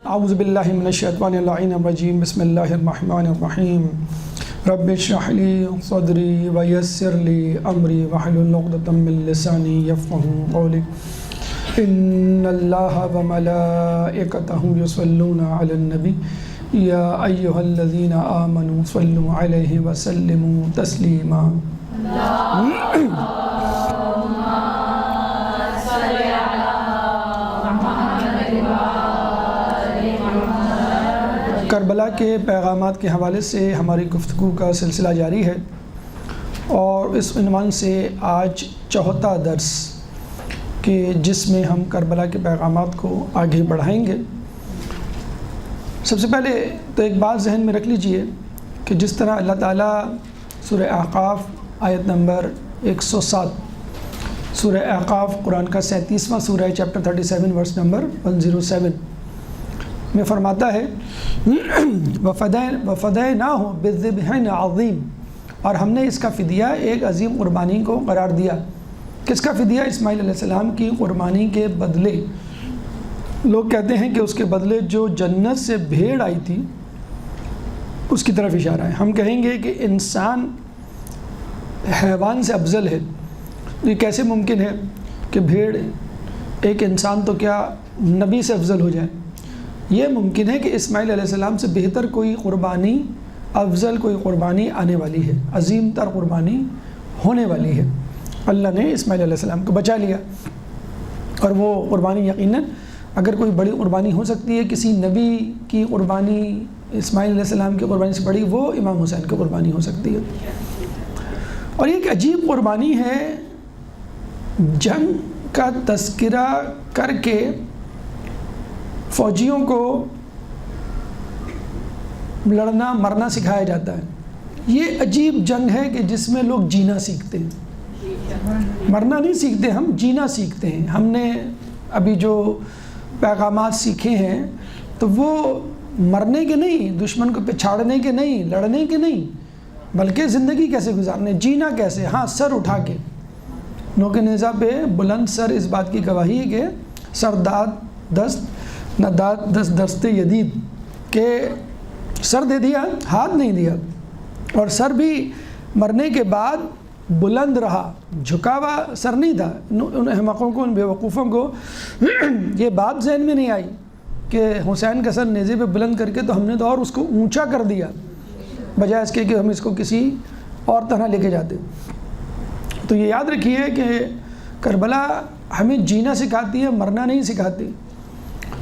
اعوذ باللہ من الشیطان اللعین الرجیم بسم اللہ الرحمن الرحیم رب اشرح لی صدری ویسر لی امری واحلل عقدۃ من لسانی یفقہوا قولی ان اللہ وملائکتہ یصلون علی النبی یا ایہا الذین آمنوا صلوا علیہ وسلموا تسلیما۔ کربلا کے پیغامات کے حوالے سے ہماری گفتگو کا سلسلہ جاری ہے اور اس عنوان سے آج چوتھا درس کہ جس میں ہم کربلا کے پیغامات کو آگے بڑھائیں گے۔ سب سے پہلے تو ایک بات ذہن میں رکھ لیجئے کہ جس طرح اللہ تعالیٰ سورہ احقاف آیت نمبر 107، سورہ احقاف قرآن کا 37واں سورہ ہے، چیپٹر 37 ورس نمبر 107 میں فرماتا ہے وَفَدَيْنَاهُ بِذِبْحٍ عَظِيمٍ، اور ہم نے اس کا فدیہ ایک عظیم قربانی کو قرار دیا۔ کس کا فدیہ؟ اسماعیل علیہ السلام کی قربانی کے بدلے۔ لوگ کہتے ہیں کہ اس کے بدلے جو جنت سے بھیڑ آئی تھی اس کی طرف اشارہ ہے۔ ہم کہیں گے کہ انسان حیوان سے افضل ہے، یہ کیسے ممکن ہے کہ بھیڑ ایک انسان تو کیا نبی سے افضل ہو جائے؟ یہ ممکن ہے کہ اسماعیل علیہ السلام سے بہتر کوئی قربانی، افضل کوئی قربانی آنے والی ہے، عظیم تر قربانی ہونے والی ہے۔ اللہ نے اسماعیل علیہ السلام کو بچا لیا، اور وہ قربانی یقیناً اگر کوئی بڑی قربانی ہو سکتی ہے کسی نبی کی قربانی اسماعیل علیہ السلام کی قربانی سے بڑی، وہ امام حسین کی قربانی ہو سکتی ہے۔ اور یہ ایک عجیب قربانی ہے، جنگ کا تذکرہ کر کے فوجیوں کو لڑنا مرنا سکھایا جاتا ہے۔ یہ عجیب جنگ ہے کہ جس میں لوگ جینا سیکھتے ہیں، مرنا نہیں سیکھتے، ہم جینا سیکھتے ہیں۔ ہم نے ابھی جو پیغامات سیکھے ہیں تو وہ مرنے کے نہیں، دشمن کو پچھاڑنے کے نہیں، لڑنے کے نہیں، بلکہ زندگی کیسے گزارنے، جینا کیسے۔ ہاں، سر اٹھا کے، نوک نیزہ پہ بلند سر اس بات کی گواہی ہے کہ سر داد دست نہ داد دست دست یدید، کہ سر دے دیا، ہاتھ نہیں دیا، اور سر بھی مرنے کے بعد بلند رہا، جھکا ہوا سر نہیں تھا۔ ان احمقوں کو، ان بیوقوفوں کو یہ بات ذہن میں نہیں آئی کہ حسین کا سر نیزے پہ بلند کر کے تو ہم نے تو اور اس کو اونچا کر دیا، بجائے اس کے کہ ہم اس کو کسی اور طرح لے کے جاتے۔ تو یہ یاد رکھیے کہ کربلا ہمیں جینا سکھاتی ہے، مرنا نہیں سکھاتی۔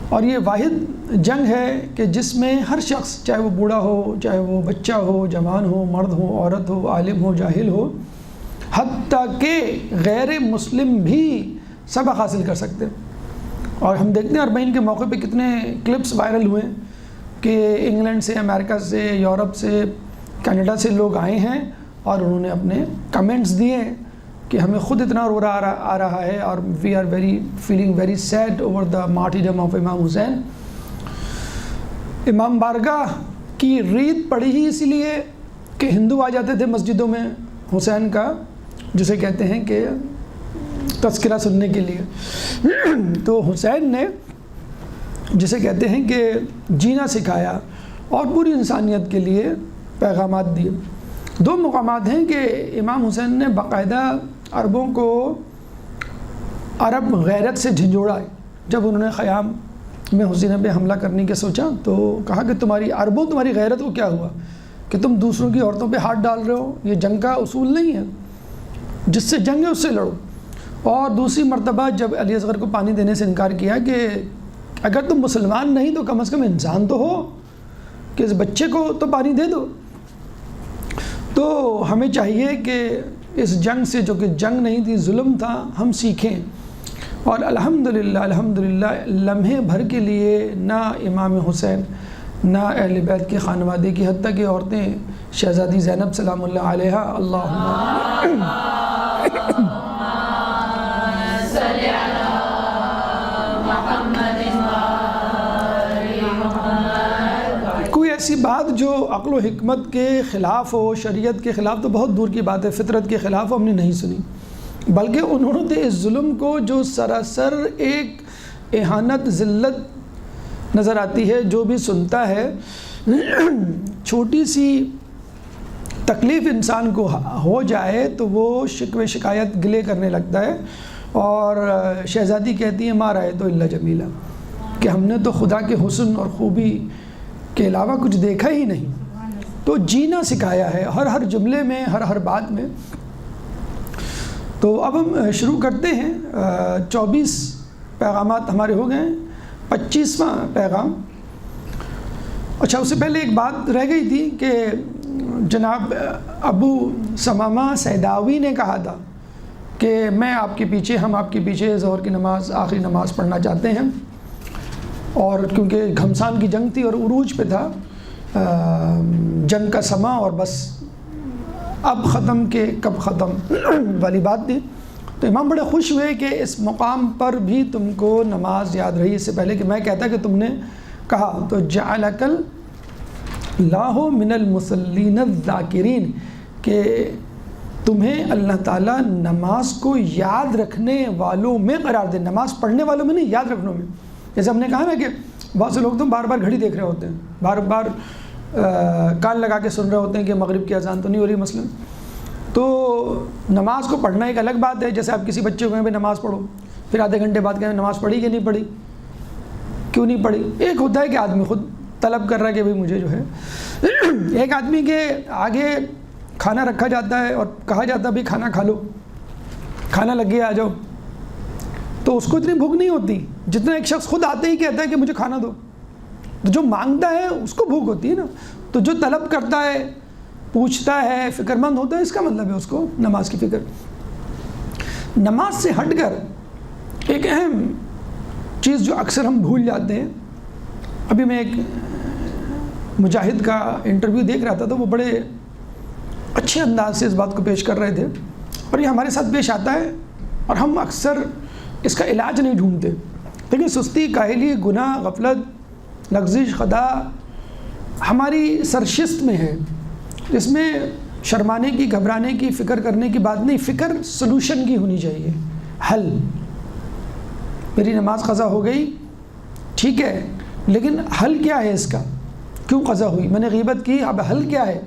اور یہ واحد جنگ ہے کہ جس میں ہر شخص، چاہے وہ بوڑھا ہو، چاہے وہ بچہ ہو، جوان ہو، مرد ہو، عورت ہو، عالم ہو، جاہل ہو، حتیٰ کہ غیر مسلم بھی سبق حاصل کر سکتے ہیں۔ اور ہم دیکھتے ہیں اربعین کے موقع پہ کتنے کلپس وائرل ہوئے کہ انگلینڈ سے، امریکہ سے، یورپ سے، کینیڈا سے لوگ آئے ہیں اور انہوں نے اپنے کمنٹس دیے کہ ہمیں خود اتنا رو آ رہا ہے، اور we are feeling very sad over the martyrdom of Imam Hussain. امام بارگاہ کی ریت پڑی ہی اسی لیے کہ ہندو آ جاتے تھے مسجدوں میں حسین کا، جسے کہتے ہیں کہ تذکرہ سننے کے لیے۔ تو حسین نے، جسے کہتے ہیں کہ جینا سکھایا اور پوری انسانیت کے لیے پیغامات دیے۔ دو مقامات ہیں کہ امام حسین نے باقاعدہ عربوں کو عرب غیرت سے جھنجھوڑا ہے۔ جب انہوں نے خیام میں حسینہ پہ حملہ کرنے کے سوچا تو کہا کہ تمہاری غیرت کو کیا ہوا کہ تم دوسروں کی عورتوں پہ ہاتھ ڈال رہے ہو؟ یہ جنگ کا اصول نہیں ہے، جس سے جنگ ہے اس سے لڑو۔ اور دوسری مرتبہ جب علی اصغر کو پانی دینے سے انکار کیا کہ اگر تم مسلمان نہیں تو کم از کم انسان تو ہو، کہ اس بچے کو تو پانی دے دو۔ تو ہمیں چاہیے کہ اس جنگ سے، جو کہ جنگ نہیں تھی، ظلم تھا، ہم سیکھیں۔ اور الحمدللہ لمحے بھر کے لیے نہ امام حسین، نہ اہل بیت کے خانوادے کی، حتیٰ کہ عورتیں، شہزادی زینب سلام اللہ علیہا، اللہم کوئی ایسی بات جو عقل و حکمت کے خلاف ہو، شریعت کے خلاف تو بہت دور کی بات ہے، فطرت کے خلاف ہم نے نہیں سنی، بلکہ انہوں نے اس ظلم کو جو سراسر ایک اہانت، ذلت نظر آتی ہے. جو بھی سنتا ہے چھوٹی سی تکلیف انسان کو ہو جائے تو وہ شکوے شکایت گلے کرنے لگتا ہے. اور شہزادی کہتی ہے ما رأیت الا جمیلا، کہ ہم نے تو خدا کے حسن اور خوبی کے علاوہ کچھ دیکھا ہی نہیں. تو جینا سکھایا ہے ہر جملے میں، ہر بات میں. تو اب ہم شروع کرتے ہیں. 24 پیغامات ہمارے ہو گئے ہیں. 25واں پیغام. اچھا، اس سے پہلے ایک بات رہ گئی تھی کہ جناب ابو ثمامہ سیداوی نے کہا تھا کہ میں آپ کے پیچھے، ہم آپ کے پیچھے ظہر کی نماز، آخری نماز پڑھنا چاہتے ہیں. اور کیونکہ گھمسان کی جنگ تھی اور عروج پہ تھا جنگ کا سما، اور بس اب ختم کہ کب ختم والی بات تھی. تو امام بڑے خوش ہوئے کہ اس مقام پر بھی تم کو نماز یاد رہی، اس سے پہلے کہ میں کہتا کہ تم نے کہا. تو جعلک اللہ من المصلین الذاکرین، کہ تمہیں اللہ تعالیٰ نماز کو یاد رکھنے والوں میں قرار دے. نماز پڑھنے والوں میں نہیں، یاد رکھنے میں. جیسے ہم نے کہا نا کہ بہت سے لوگ تو بار بار گھڑی دیکھ رہے ہوتے ہیں، بار بار کان لگا کے سن رہے ہوتے ہیں کہ مغرب کی اذان تو نہیں ہو رہی مثلا. تو نماز کو پڑھنا ایک الگ بات ہے. جیسے آپ کسی بچے کو کہیں بھائی نماز پڑھو، پھر آدھے گھنٹے بعد کہیں نماز پڑھی کہ نہیں پڑھی، کیوں نہیں پڑھی. ایک ہوتا ہے کہ آدمی خود طلب کر رہا ہے کہ بھائی مجھے جو ہے ایک آدمی کے آگے کھانا رکھا جاتا ہے اور کہا جاتا ہے بھائی کھانا کھا لو، کھانا لگ گیا آ جاؤ، تو اس کو اتنی بھوک نہیں ہوتی جتنا ایک شخص خود آتے ہی کہتا ہے کہ مجھے کھانا دو. تو جو مانگتا ہے اس کو بھوک ہوتی ہے نا. تو جو طلب کرتا ہے، پوچھتا ہے، فکر مند ہوتا ہے، اس کا مطلب ہے اس کو نماز کی فکر. نماز سے ہٹ کر ایک اہم چیز جو اکثر ہم بھول جاتے ہیں. ابھی میں ایک مجاہد کا انٹرویو دیکھ رہا تھا تو وہ بڑے اچھے انداز سے اس بات کو پیش کر رہے تھے، اور یہ ہمارے ساتھ پیش آتا ہے اور ہم اکثر اس کا علاج نہیں ڈھونڈتے. لیکن سستی، کاہلی، گناہ، غفلت، لغزش، خطا ہماری سرشست میں ہے، جس میں شرمانے کی، گھبرانے کی، فکر کرنے کی بات نہیں. فکر سلوشن کی ہونی چاہیے، حل. میری نماز قضا ہو گئی، ٹھیک ہے، لیکن حل کیا ہے اس کا؟ کیوں قضا ہوئی؟ میں نے غیبت کی، اب حل کیا ہے؟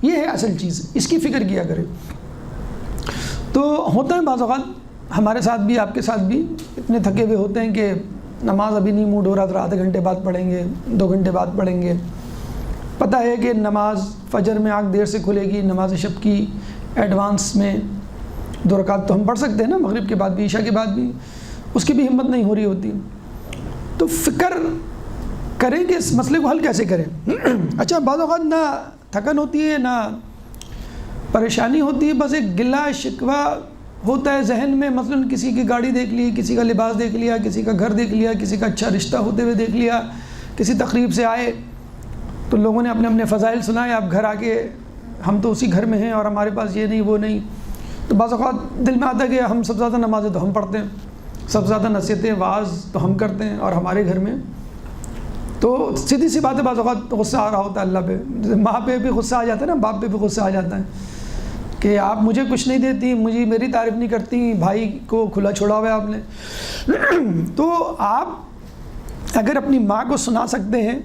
یہ ہے اصل چیز، اس کی فکر کیا کرے. تو ہوتا ہے بعض اوقات ہمارے ساتھ بھی، آپ کے ساتھ بھی، اتنے تھکے ہوئے ہوتے ہیں کہ نماز ابھی نہیں موڈ ہو رہا، تو آدھے گھنٹے بعد پڑھیں گے، 2 گھنٹے بعد پڑھیں گے. پتہ ہے کہ نماز فجر میں آنکھ دیر سے کھلے گی، نماز شب کی ایڈوانس میں 2 رکعت تو ہم پڑھ سکتے ہیں نا، مغرب کے بعد بھی، عشاء کے بعد بھی، اس کی بھی ہمت نہیں ہو رہی ہوتی. تو فکر کریں کہ اس مسئلے کو حل کیسے کریں. اچھا، بعض اوقات نہ تھکن ہوتی ہے، نہ پریشانی ہوتی ہے، بس ایک گلہ شکوہ ہوتا ہے ذہن میں. مثلا کسی کی گاڑی دیکھ لی، کسی کا لباس دیکھ لیا، کسی کا گھر دیکھ لیا، کسی کا اچھا رشتہ ہوتے ہوئے دیکھ لیا، کسی تقریب سے آئے تو لوگوں نے اپنے اپنے فضائل سنائے. آپ گھر آ کے ہم تو اسی گھر میں ہیں اور ہمارے پاس یہ نہیں وہ نہیں. تو بعض اوقات دل میں آتا ہے کہ ہم سب سے زیادہ نمازیں تو ہم پڑھتے ہیں، سب سے زیادہ نصیحتیں، واعظ تو ہم کرتے ہیں، اور ہمارے گھر میں تو سیدھی سی بات ہے، بعض اوقات غصہ آ رہا ہوتا ہے اللہ پہ. جیسے ماں پہ بھی غصہ آ جاتا ہے نا، باپ پہ بھی غصہ آ جاتا ہے کہ آپ مجھے کچھ نہیں دیتی، مجھے میری تعریف نہیں کرتی، بھائی کو کھلا چھوڑا ہوا ہے آپ نے. تو آپ اگر اپنی ماں کو سنا سکتے ہیں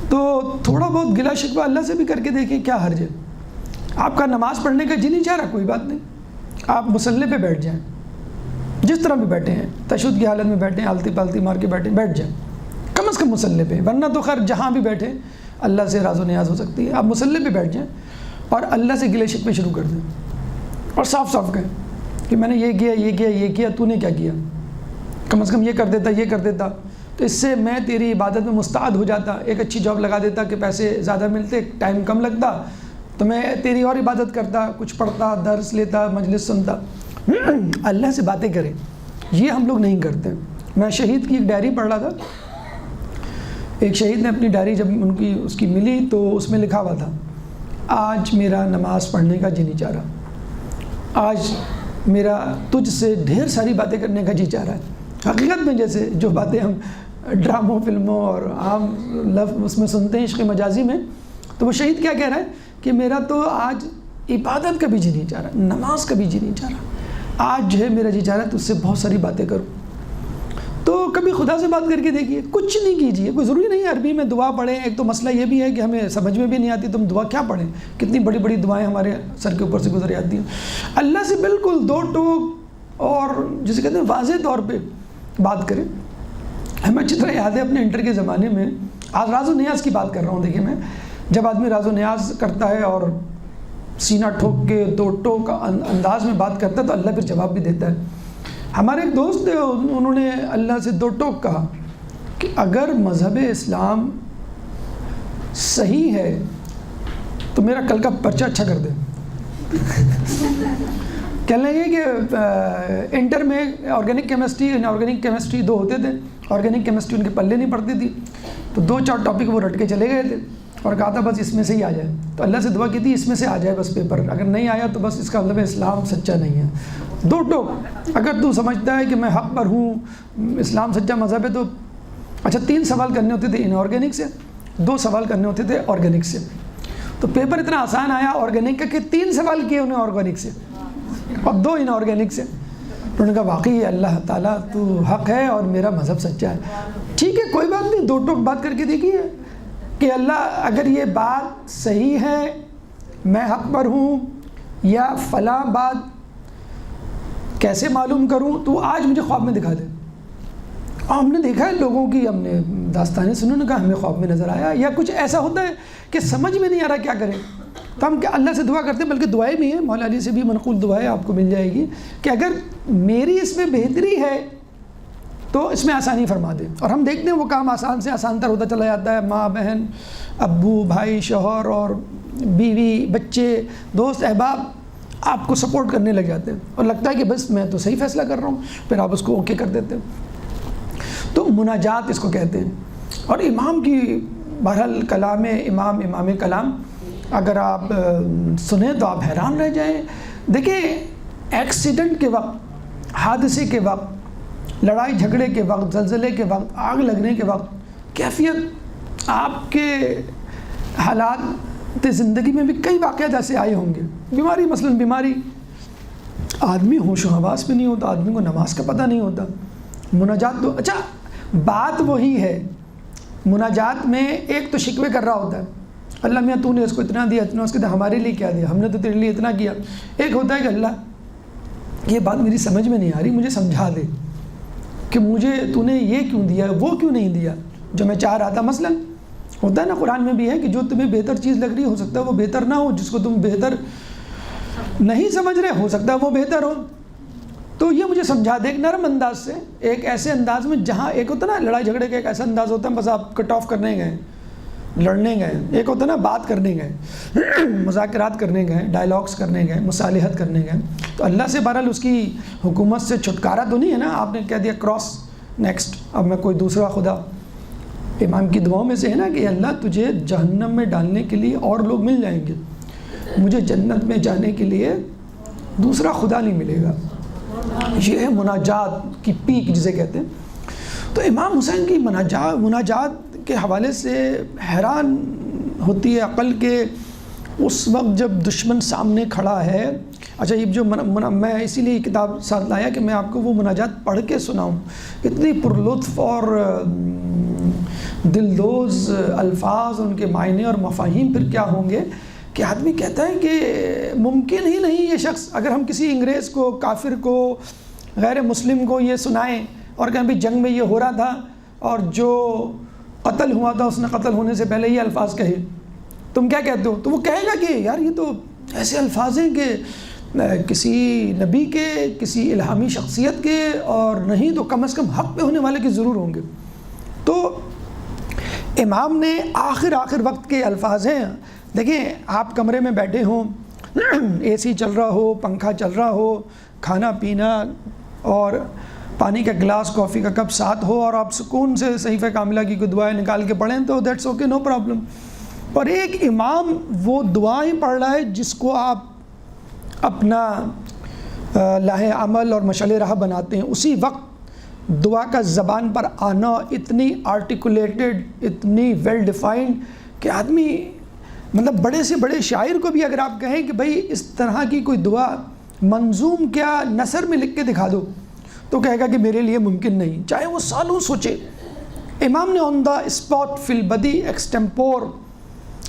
تو تھوڑا بہت گلہ شکوہ اللہ سے بھی کر کے دیکھیں، کیا حرج ہے. آپ کا نماز پڑھنے کا جی نہیں چاہ رہا، کوئی بات نہیں، آپ مصلی پہ بیٹھ جائیں، جس طرح بھی بیٹھے ہیں، تشہد کی حالت میں بیٹھیں، آلتی پالتی مار کے بیٹھیں، بیٹھ جائیں کم از کم مصلی پہ. ورنہ تو خیر جہاں بھی بیٹھیں اللہ سے راز و نیاز ہو سکتی ہے. آپ مصلی پہ بیٹھ جائیں اور اللہ سے گلے شکوے شروع کر دیں، اور صاف صاف کہیں کہ میں نے یہ کیا، یہ کیا، یہ کیا، تو نے کیا کیا، کم از کم یہ کر دیتا، یہ کر دیتا تو اس سے میں تیری عبادت میں مستعد ہو جاتا. ایک اچھی جاب لگا دیتا کہ پیسے زیادہ ملتے، ٹائم کم لگتا، تو میں تیری اور عبادت کرتا، کچھ پڑھتا، درس لیتا، مجلس سنتا. اللہ سے باتیں کریں، یہ ہم لوگ نہیں کرتے. میں شہید کی ایک ڈائری پڑھ رہا تھا. ایک شہید نے اپنی ڈائری جب اس کی ملی تو اس میں لکھا ہوا تھا، آج میرا نماز پڑھنے کا جی نہیں چاہ رہا، آج میرا تجھ سے ڈھیر ساری باتیں کرنے کا جی چاہ رہا ہے. حقیقت میں جیسے جو باتیں ہم ڈراموں، فلموں اور عام لفظ اس میں سنتے ہیں عشق مجازی میں، تو وہ شہید کیا کہہ رہا ہے کہ میرا تو آج عبادت کا بھی جی نہیں چاہ رہا، نماز کا بھی جی نہیں چاہ رہا، آج جو ہے میرا جی چاہ رہا ہے تو اس سے بہت ساری باتیں کروں. تو کبھی خدا سے بات کر کے دیکھیے، کچھ نہیں کیجیے، کوئی ضروری نہیں ہے عربی میں دعا پڑھیں. ایک تو مسئلہ یہ بھی ہے کہ ہمیں سمجھ میں بھی نہیں آتی، تم دعا کیا پڑھیں، کتنی بڑی بڑی دعائیں ہمارے سر کے اوپر سے گزر جاتی ہیں. اللہ سے بالکل دو ٹوک اور جسے کہتے ہیں واضح طور پہ بات کریں. ہمیں اچھی طرح یاد ہے اپنے انٹر کے زمانے میں، آج راز و نیاز کی بات کر رہا ہوں. دیکھیے میں جب آدمی راز و نیاز کرتا ہے اور سینہ ٹھوک کے دو ٹوک انداز میں بات کرتا ہے تو اللہ پھر جواب بھی دیتا ہے. ہمارے ایک دوست تھے، انہوں نے اللہ سے دو ٹوک کہا کہ اگر مذہب اسلام صحیح ہے تو میرا کل کا پرچہ اچھا کر دے. کہنے لگے کہ انٹر میں آرگینک کیمسٹری ان آرگینک کیمسٹری دو ہوتے تھے، آرگینک کیمسٹری ان کے پلے نہیں پڑتی تھی، تو 2-4 ٹاپک وہ رٹ کے چلے گئے تھے اور کہا تھا بس اس میں سے ہی آ جائے. تو اللہ سے دعا کی تھی اس میں سے آ جائے بس پیپر، اگر نہیں آیا تو بس اس کا مطلب اسلام سچا نہیں ہے. دو ٹوک، اگر تو سمجھتا ہے کہ میں حق پر ہوں، اسلام سچا مذہب ہے، تو اچھا 3 سوال کرنے ہوتے تھے ان آرگینک سے، 2 سوال کرنے ہوتے تھے آرگینک سے. تو پیپر اتنا آسان آیا آرگینک کا کہ 3 سوال کیے انہیں آرگینک سے اور 2 ان آرگینک سے. انہوں نے کہا واقعی اللہ تعالیٰ تو حق ہے اور میرا مذہب سچا ہے. ٹھیک ہے کوئی بات نہیں، 2 ٹوک بات کر کے دیکھیے کہ اللہ اگر یہ بات صحیح ہے، میں حق پر ہوں، یا فلاں بات کیسے معلوم کروں تو آج مجھے خواب میں دکھا دے. اور ہم نے دیکھا ہے لوگوں کی، ہم نے داستانیں سنوں نے کہا ہمیں خواب میں نظر آیا، یا کچھ ایسا ہوتا ہے کہ سمجھ میں نہیں آ رہا کیا کریں، تو ہم اللہ سے دعا کرتے ہیں. بلکہ دعائیں بھی ہیں، مولا علی سے بھی منقول دعائیں آپ کو مل جائے گی کہ اگر میری اس میں بہتری ہے تو اس میں آسانی فرما دے. اور ہم دیکھتے ہیں وہ کام آسان سے آسان تر ہوتا چلا جاتا ہے. ماں بہن، ابو بھائی، شوہر اور بیوی، بچے، دوست احباب آپ کو سپورٹ کرنے لگ جاتے ہیں اور لگتا ہے کہ بس میں تو صحیح فیصلہ کر رہا ہوں، پھر آپ اس کو اوکے کر دیتے ہیں. تو مناجات اس کو کہتے ہیں. اور امام کی بہرحال کلام امام کلام اگر آپ سنیں تو آپ حیران رہ جائیں. دیکھیں ایکسیڈنٹ کے وقت، حادثے کے وقت، لڑائی جھگڑے کے وقت، زلزلے کے وقت، آگ لگنے کے وقت کیفیت آپ کے حالات زندگی میں بھی کئی واقعات ایسے آئے ہوں گے. بیماری، مثلاً بیماری، آدمی ہوش و حواس پہ نہیں ہوتا، آدمی کو نماز کا پتہ نہیں ہوتا. مناجات تو اچھا بات وہی ہے. مناجات میں ایک تو شکوے کر رہا ہوتا ہے، اللہ میاں تو نے اس کو اتنا دیا، اتنا اس کے ہمارے لیے کیا دیا، ہم نے تو تیرے لیے اتنا کیا. ایک ہوتا ہے کہ اللہ یہ بات میری سمجھ میں نہیں آ رہی، مجھے سمجھا دے کہ مجھے تو نے یہ کیوں دیا، وہ کیوں نہیں دیا جو میں چاہ رہا تھا. مثلاً ہوتا ہے نا قرآن میں بھی ہے کہ جو تمہیں بہتر چیز لگ رہی ہو سکتا ہے وہ بہتر نہ ہو، جس کو تم بہتر نہیں سمجھ رہے ہو سکتا ہے وہ بہتر ہو. تو یہ مجھے سمجھا دے ایک نرم انداز سے، ایک ایسے انداز میں جہاں ایک ہوتا ہے نا لڑائی جھگڑے کا ایک ایسا انداز ہوتا ہے بس آپ کٹ آف کرنے گئے، لڑنے گئے، ایک ہوتا ہے نا بات کرنے گئے، مذاکرات کرنے گئے، ڈائلاگس کرنے گئے، مصالحت کرنے گئے. تو اللہ سے بہرحال اس کی حکومت سے چھٹکارا تو نہیں ہے نا، آپ نے کہہ دیا کراس نیکسٹ، اب میں کوئی دوسرا خدا. امام کی دعاؤں میں سے ہے نا کہ اللہ تجھے جہنم میں ڈالنے کے لیے اور لوگ مل جائیں گے، مجھے جنت میں جانے کے لیے دوسرا خدا نہیں ملے گا. یہ ہے مناجات کی پیک جسے کہتے ہیں. تو امام حسین کی مناجات کے حوالے سے حیران ہوتی ہے عقل کہ اس وقت جب دشمن سامنے کھڑا ہے. اچھا یہ جو میں اسی لیے کتاب ساتھ لایا کہ میں آپ کو وہ مناجات پڑھ کے سناؤں. اتنی پرلطف اور دلدوز الفاظ، ان کے معنی اور مفاہیم پھر کیا ہوں گے کہ آدمی کہتا ہے کہ ممکن ہی نہیں یہ شخص، اگر ہم کسی انگریز کو، کافر کو، غیر مسلم کو یہ سنائیں اور کہیں بھی جنگ میں یہ ہو رہا تھا اور جو قتل ہوا تھا اس نے قتل ہونے سے پہلے یہ الفاظ کہے، تم کیا کہتے ہو؟ تو وہ کہے گا کہ یار یہ تو ایسے الفاظ ہیں کہ کسی نبی کے، کسی الہامی شخصیت کے، اور نہیں تو کم از کم حق پہ ہونے والے کے ضرور ہوں گے. تو امام نے آخر وقت کے الفاظ ہیں. دیکھیں آپ کمرے میں بیٹھے ہوں، اے سی چل رہا ہو، پنکھا چل رہا ہو، کھانا پینا اور پانی کا گلاس، کافی کا کپ ساتھ ہو، اور آپ سکون سے صحیفہ کاملہ کی کوئی دعائیں نکال کے پڑھیں تو دیٹس اوکے، نو پرابلم. اور ایک امام وہ دعائیں پڑھ رہا ہے جس کو آپ اپنا لاہ عمل اور مشعل راہ بناتے ہیں. اسی وقت دعا کا زبان پر آنا اتنی آرٹیکولیٹڈ، اتنی ویل ڈیفائنڈ کہ آدمی مطلب بڑے سے بڑے شاعر کو بھی اگر آپ کہیں کہ بھائی اس طرح کی کوئی دعا منظوم کیا نثر میں لکھ کے دکھا دو تو کہے گا کہ میرے لیے ممکن نہیں، چاہے وہ سالوں سوچے۔ امام نے آن دا اسپاٹ، فی البدی، ایکسٹمپور،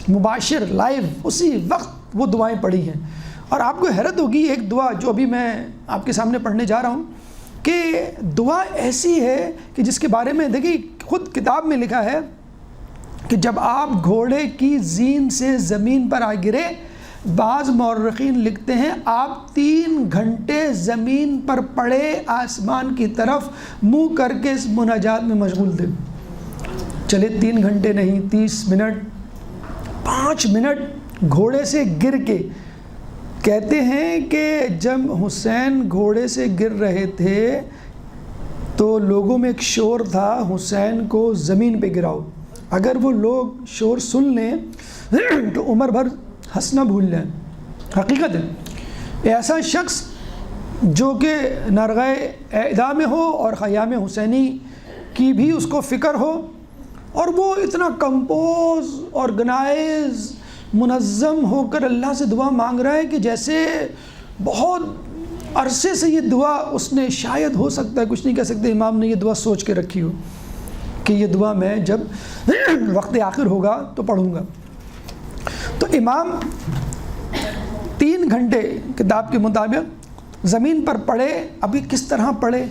مباشر، لائیو، اسی وقت وہ دعائیں پڑھی ہیں۔ اور آپ کو حیرت ہوگی، ایک دعا جو ابھی میں آپ کے سامنے پڑھنے جا رہا ہوں کہ دعا ایسی ہے کہ جس کے بارے میں دیکھیں خود کتاب میں لکھا ہے کہ جب آپ گھوڑے کی زین سے زمین پر آ گرے، بعض مورخین لکھتے ہیں آپ 3 گھنٹے زمین پر پڑے آسمان کی طرف منہ کر کے اس مناجات میں مشغول تھے۔ چلے 3 گھنٹے نہیں، 30 منٹ، 5 منٹ گھوڑے سے گر کے۔ کہتے ہیں کہ جب حسین گھوڑے سے گر رہے تھے تو لوگوں میں ایک شور تھا، حسین کو زمین پہ گراؤ۔ اگر وہ لوگ شور سن لیں تو عمر بھر ہنسنا بھول جائیں۔ حقیقت ہے ایسا شخص جو کہ نرغۂ اعدام میں ہو اور خیام حسینی کی بھی اس کو فکر ہو، اور وہ اتنا کمپوز، آرگنائز، منظم ہو کر اللہ سے دعا مانگ رہا ہے کہ جیسے بہت عرصے سے یہ دعا اس نے، شاید ہو سکتا ہے، کچھ نہیں کہہ سکتے، امام نے یہ دعا سوچ کے رکھی ہو کہ یہ دعا میں جب وقت آخر ہوگا تو پڑھوں گا۔ تو امام 3 گھنٹے کتاب کے مطابق زمین پر پڑے۔ ابھی کس طرح پڑے؟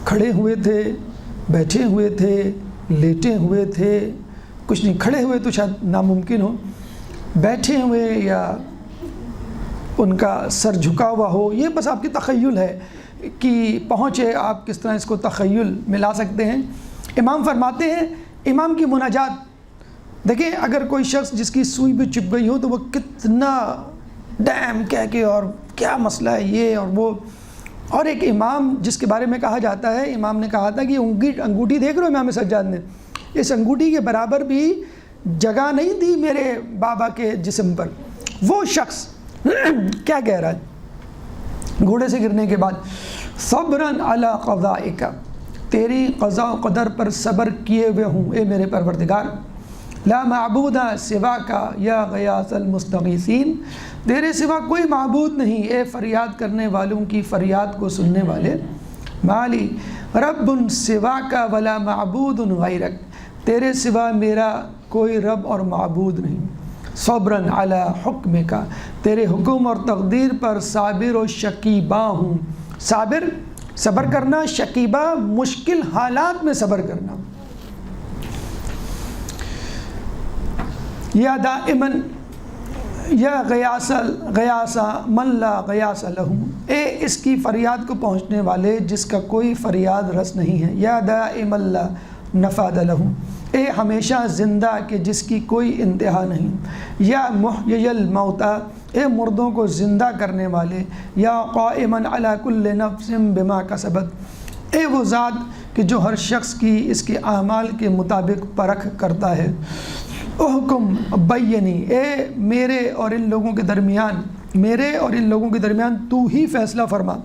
کھڑے ہوئے تھے، بیٹھے ہوئے تھے، لیٹے ہوئے تھے، کچھ نہیں، کھڑے ہوئے تو شاید ناممکن ہو، بیٹھے ہوئے یا ان کا سر جھکا ہوا ہو، یہ بس آپ کی تخیل ہے کہ پہنچے آپ کس طرح اس کو تخیل ملا سکتے ہیں۔ امام فرماتے ہیں، امام کی مناجات دیکھیں، اگر کوئی شخص جس کی سوئی بھی چپ گئی ہو تو وہ کتنا ڈیم کہہ کے اور کیا مسئلہ ہے یہ اور وہ۔ اور ایک امام جس کے بارے میں کہا جاتا ہے، امام نے کہا تھا کہ انگوٹھی دیکھ رہے ہو امام سجاد نے، اس انگوٹھی کے برابر بھی جگہ نہیں دی میرے بابا کے جسم پر۔ وہ شخص کیا کہہ رہا ہے گھوڑے سے گرنے کے بعد؟ صبراً علی قضائک، تیری قضاء و قدر پر صبر کیے ہوئے ہوں اے میرے پروردگار۔ لا معبود سوا کا یا غیاث المستغیثین، تیرے سوا کوئی معبود نہیں اے فریاد کرنے والوں کی فریاد کو سننے والے۔ مالی رب سوا کا ولا معبود غیرک، تیرے سوا میرا کوئی رب اور معبود نہیں۔ صبراً علی حکمک، تیرے حکم اور تقدیر پر صابر و شکیبہ ہوں۔ صابر صبر کرنا، شکیبہ مشکل حالات میں صبر کرنا۔ یا دائماً یا غیاث من لا غیاث لہم، اے اس کی فریاد کو پہنچنے والے جس کا کوئی فریاد رس نہیں ہے۔ یا دائم لا نفاد لہم، اے ہمیشہ زندہ کہ جس کی کوئی انتہا نہیں۔ یا محیی الموتى، اے مردوں کو زندہ کرنے والے۔ یا قائماً علی کل نفس بما کسبت، اے وہ ذات کہ جو ہر شخص کی اس کے اعمال کے مطابق پرکھ کرتا ہے۔ احکم بینی، اے میرے اور ان لوگوں کے درمیان تو ہی فیصلہ فرما۔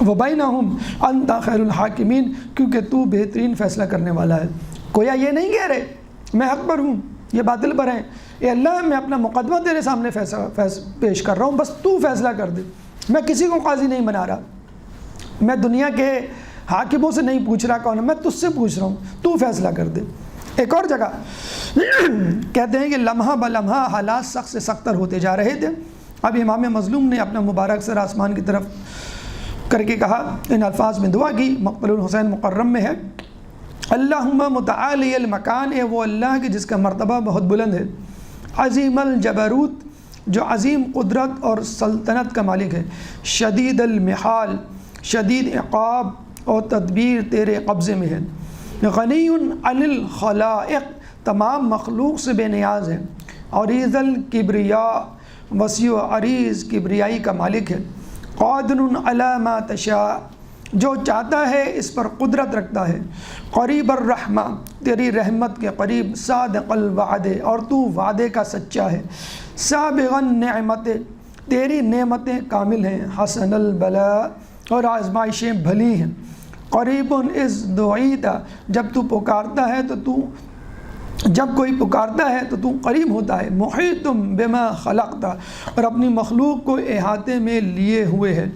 وبینہم انت خیر الحاکمین، کیونکہ تو بہترین فیصلہ کرنے والا ہے۔ کویا یہ نہیں کہہ رہے میں حق پر ہوں، یہ باطل پر ہیں، اے اللہ میں اپنا مقدمہ تیرے سامنے پیش کر رہا ہوں، بس تو فیصلہ کر دے، میں کسی کو قاضی نہیں بنا رہا، میں دنیا کے حاکموں سے نہیں پوچھ رہا کون ہے، میں تجھ سے پوچھ رہا ہوں، تو فیصلہ کر دے۔ ایک اور جگہ کہتے ہیں کہ لمحہ بلمحہ حالات سخت سے سختر ہوتے جا رہے تھے۔ اب امام مظلوم نے اپنا مبارک سر آسمان کی طرف کر کے کہا، ان الفاظ میں دعا کی، مقتل الحسین مقرم میں ہے، اللہم متعالی المکان، اے وہ اللہ کہ جس کا مرتبہ بہت بلند ہے، عظیم الجبروت، جو عظیم قدرت اور سلطنت کا مالک ہے، شدید المحال، شدید عقاب اور تدبیر تیرے قبضے میں ہے، غنی عن الخلائق، تمام مخلوق سے بے نیاز ہے، عریض الکبریاء، وسیع و عریض کبریائی کا مالک ہے، قادر علی ما تشاء، جو چاہتا ہے اس پر قدرت رکھتا ہے، قریب الرحمہ، تیری رحمت کے قریب، صادق الوعد، اور تو وعدے کا سچا ہے، سابغ النعمت، تیری نعمتیں کامل ہیں، حسن البلاء، اور آزمائشیں بھلی ہیں، قریب اذ دعیت، جب کوئی پکارتا ہے تو تو قریب ہوتا ہے، محیط بما خلقت، اور اپنی مخلوق کو احاطے میں لیے ہوئے ہے،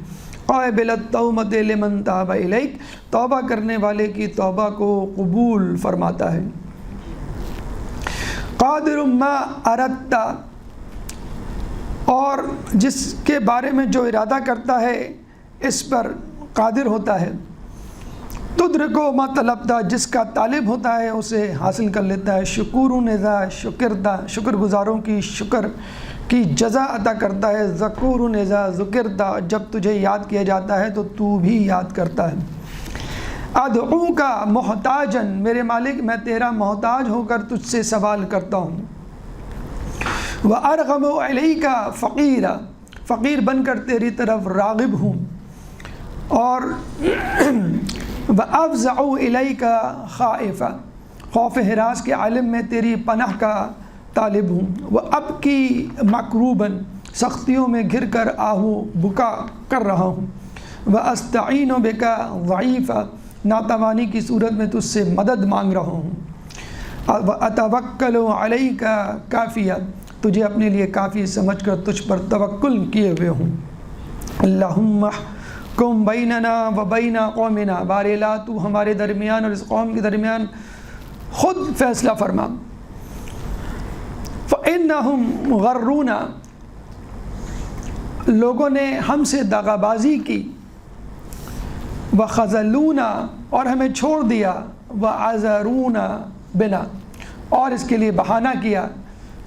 قابل التوبۃ لمن تاب الیک، توبہ کرنے والے کی توبہ کو قبول فرماتا ہے۔ قادر ما اردت، اور جس کے بارے میں جو ارادہ کرتا ہے اس پر قادر ہوتا ہے۔ تدرکو ما طلبتا، جس کا طالب ہوتا ہے اسے حاصل کر لیتا ہے۔ شکور اذا شکرتا، شکر گزاروں کی شکر کی جزا عطا کرتا ہے۔ ذکور اذا ذکرتا، جب تجھے یاد کیا جاتا ہے تو تو بھی یاد کرتا ہے۔ ادعوک محتاجن، میرے مالک میں تیرا محتاج ہو کر تجھ سے سوال کرتا ہوں۔ وارغب الیک فقیرا، فقیر بن کر تیری طرف راغب ہوں۔ اور وافزع الیک خائفا، خوف ہراس کے عالم میں تیری پناہ کا طالب ہوں۔ وابکی مکروباً، سختیوں میں گھر کر آہو بکا کر رہا ہوں۔ واستعین بک ضعیفا، ناتوانی کی صورت میں تجھ سے مدد مانگ رہا ہوں۔ واتوکل علیک کافیہ، تجھے اپنے لیے کافی سمجھ کر تجھ پر توکل کیے ہوئے ہوں۔ اللہم احکم بیننا و بین قومنا، بار الہ تو ہمارے درمیان اور اس قوم کے درمیان خود فیصلہ فرما۔ فإنہم غرونا، لوگوں نے ہم سے دغا بازی کی۔ وخذلونا، اور ہمیں چھوڑ دیا۔ وعذرونا بنا، اور اس کے لیے بہانہ کیا،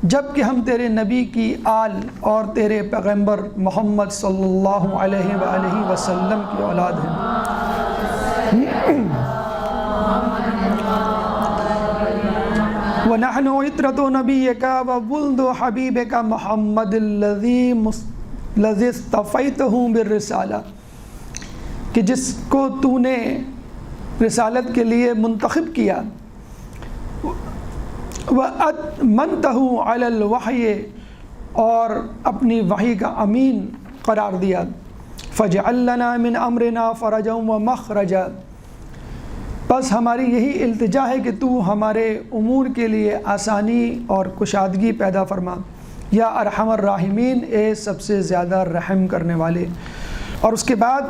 جب کہ ہم تیرے نبی کی آل اور تیرے پیغمبر محمد صلی اللہ علیہ وآلہ وسلم کی اولاد ہیں۔ وَنَحْنُ عِتْرَةُ نَبِيِّكَ وَوُلْدُ حَبِيبِكَ مُحَمَّدِ الَّذِي اصْطَفَيْتَهُ بِالرِّسَالَةِ، کہ جس کو تو نے رسالت کے لیے منتخب کیا۔ وَأَتْمَنْتَهُ عَلَى الْوَحْيِ، اور اپنی وحی کا امین قرار دیا۔ فَاجْعَلْ لَنَا مِنْ أَمْرِنَا فَرَجًا وَمَخْرَجًا، بس ہماری یہی التجا ہے کہ تو ہمارے امور کے لیے آسانی اور کشادگی پیدا فرما۔ یا ارحم الراحمین، اے سب سے زیادہ رحم کرنے والے۔ اور اس کے بعد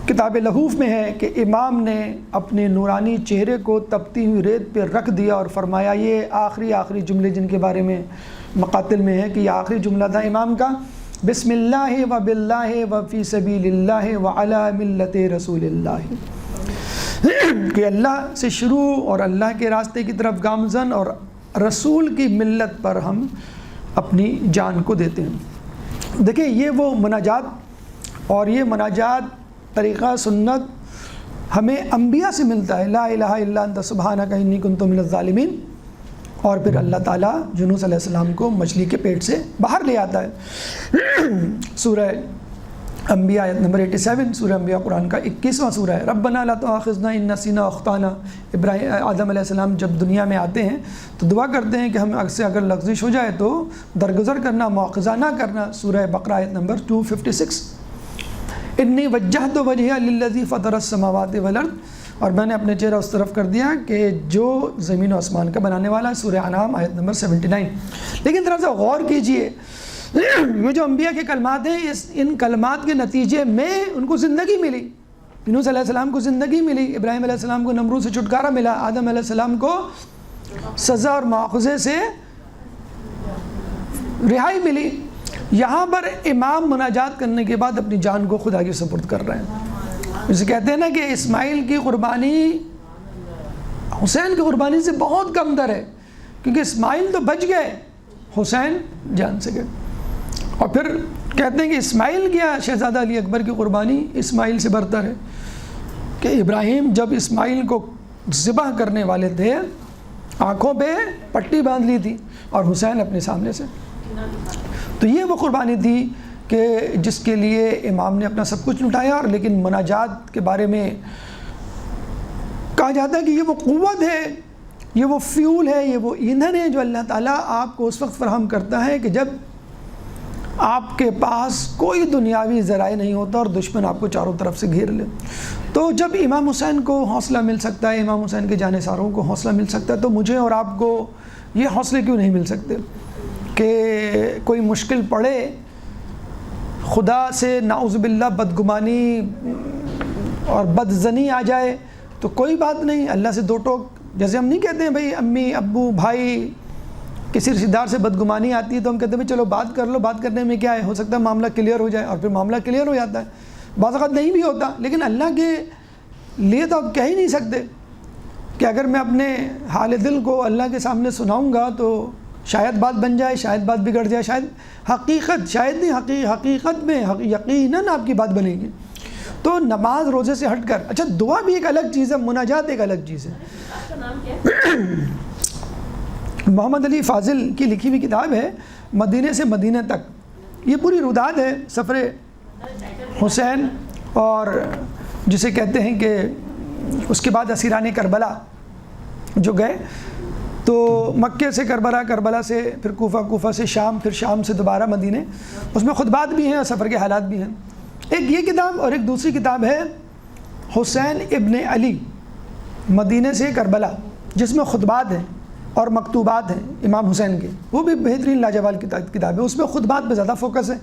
کتاب لحوف میں ہے کہ امام نے اپنے نورانی چہرے کو تپتی ہوئی ریت پہ رکھ دیا اور فرمایا، یہ آخری جملے جن کے بارے میں مقاتل میں ہے کہ یہ آخری جملہ تھا امام کا، بسم اللہ و باللہ و فی سبیل اللہ و علی ملت رسول اللہ، کہ اللہ سے شروع اور اللہ کے راستے کی طرف گامزن اور رسول کی ملت پر ہم اپنی جان کو دیتے ہیں۔ دیکھیں یہ وہ مناجات، اور یہ مناجات طریقہ سنت ہمیں انبیاء سے ملتا ہے۔ لا الہ الا انت سبحانک انی کنت من الظالمین، اور پھر اللہ تعالیٰ یونس علیہ السلام کو مچھلی کے پیٹ سے باہر لے آتا ہے۔ سورہ انبیاء آیت نمبر 87، سورہ انبیاء قرآن کا 21واں سورہ ہے۔ ربنا لا تؤاخذنا ان نسینا او اخطانا، آدم علیہ السلام جب دنیا میں آتے ہیں تو دعا کرتے ہیں کہ ہم سے اگر لغزش ہو جائے تو درگزر کرنا، مواخذہ نہ کرنا۔ سورہ بقرہ آیت نمبر 256، انی وجہت وجہی للذی فطر السماوات والارض، اور میں نے اپنے چہرہ اس طرف کر دیا کہ جو زمین و آسمان کا بنانے والا ہے۔ سورہ انعام آیت نمبر 79۔ لیکن ذرا سا غور کیجئے، یہ جو انبیاء کے کلمات ہیں، ان کلمات کے نتیجے میں ان کو زندگی ملی۔ یونس علیہ السلام کو زندگی ملی، ابراہیم علیہ السلام کو نمرود سے چھٹکارا ملا، آدم علیہ السلام کو سزا اور مواخذے سے رہائی ملی۔ یہاں پر امام مناجات کرنے کے بعد اپنی جان کو خدا کی سپرد کر رہے ہیں۔ جسے کہتے ہیں نا کہ اسماعیل کی قربانی حسین کی قربانی سے بہت کم تر ہے، کیونکہ اسماعیل تو بچ گئے، حسین جان سے گئے۔ اور پھر کہتے ہیں کہ اسماعیل کیا شہزادہ علی اکبر کی قربانی اسماعیل سے برتر ہے، کہ ابراہیم جب اسماعیل کو ذبح کرنے والے تھے آنکھوں پہ پٹی باندھ لی تھی، اور حسین اپنے سامنے سے۔ تو یہ وہ قربانی تھی کہ جس کے لیے امام نے اپنا سب کچھ لٹایا۔ اور لیکن مناجات کے بارے میں کہا جاتا ہے کہ یہ وہ قوت ہے، یہ وہ فیول ہے، یہ وہ ایندھن ہے جو اللہ تعالیٰ آپ کو اس وقت فراہم کرتا ہے کہ جب آپ کے پاس کوئی دنیاوی ذرائع نہیں ہوتا اور دشمن آپ کو چاروں طرف سے گھیر لے۔ تو جب امام حسین کو حوصلہ مل سکتا ہے، امام حسین کے جانثاروں کو حوصلہ مل سکتا ہے، تو مجھے اور آپ کو یہ حوصلے کیوں نہیں مل سکتے کہ کوئی مشکل پڑے، خدا سے نعوذ باللہ بدگمانی اور بدظنی آ جائے تو کوئی بات نہیں، اللہ سے دو ٹوک، جیسے ہم نہیں کہتے ہیں بھائی امی ابو بھائی کسی رشتہ دار سے بدگمانی آتی ہے تو ہم کہتے ہیں بھائی چلو بات کر لو، بات کرنے میں کیا ہے، ہو سکتا ہے معاملہ کلیئر ہو جائے، اور پھر معاملہ کلیئر ہو جاتا ہے، بعض اوقات نہیں بھی ہوتا، لیکن اللہ کے لیے تو آپ کہہ ہی نہیں سکتے کہ اگر میں اپنے حال دل کو اللہ کے سامنے سناؤں گا تو شاید بات بن جائے، شاید بات بگڑ جائے، شاید حقیقت، شاید نہیں حقیقت میں یقیناً آپ کی بات بنے گی۔ تو نماز روزے سے ہٹ کر، اچھا دعا بھی ایک الگ چیز ہے، مناجات ایک الگ چیز ہے۔ آپ کا نام کیا ہے؟ محمد علی فاضل کی لکھی ہوئی کتاب ہے مدینے سے مدینہ تک، یہ پوری روداد ہے سفر حسین، اور جسے کہتے ہیں کہ اس کے بعد اسیران کربلا جو گئے تو مکے سے کربلا، کربلا سے پھر کوفہ، کوفہ سے شام، پھر شام سے دوبارہ مدینے، اس میں خطبات بھی ہیں اور سفر کے حالات بھی ہیں۔ ایک یہ کتاب اور ایک دوسری کتاب ہے حسین ابن علی مدینے سے کربلا، جس میں خطبات ہیں اور مکتوبات ہیں امام حسین کے، وہ بھی بہترین لاجواب کتاب ہے۔ اس میں خطبات پہ زیادہ فوکس ہے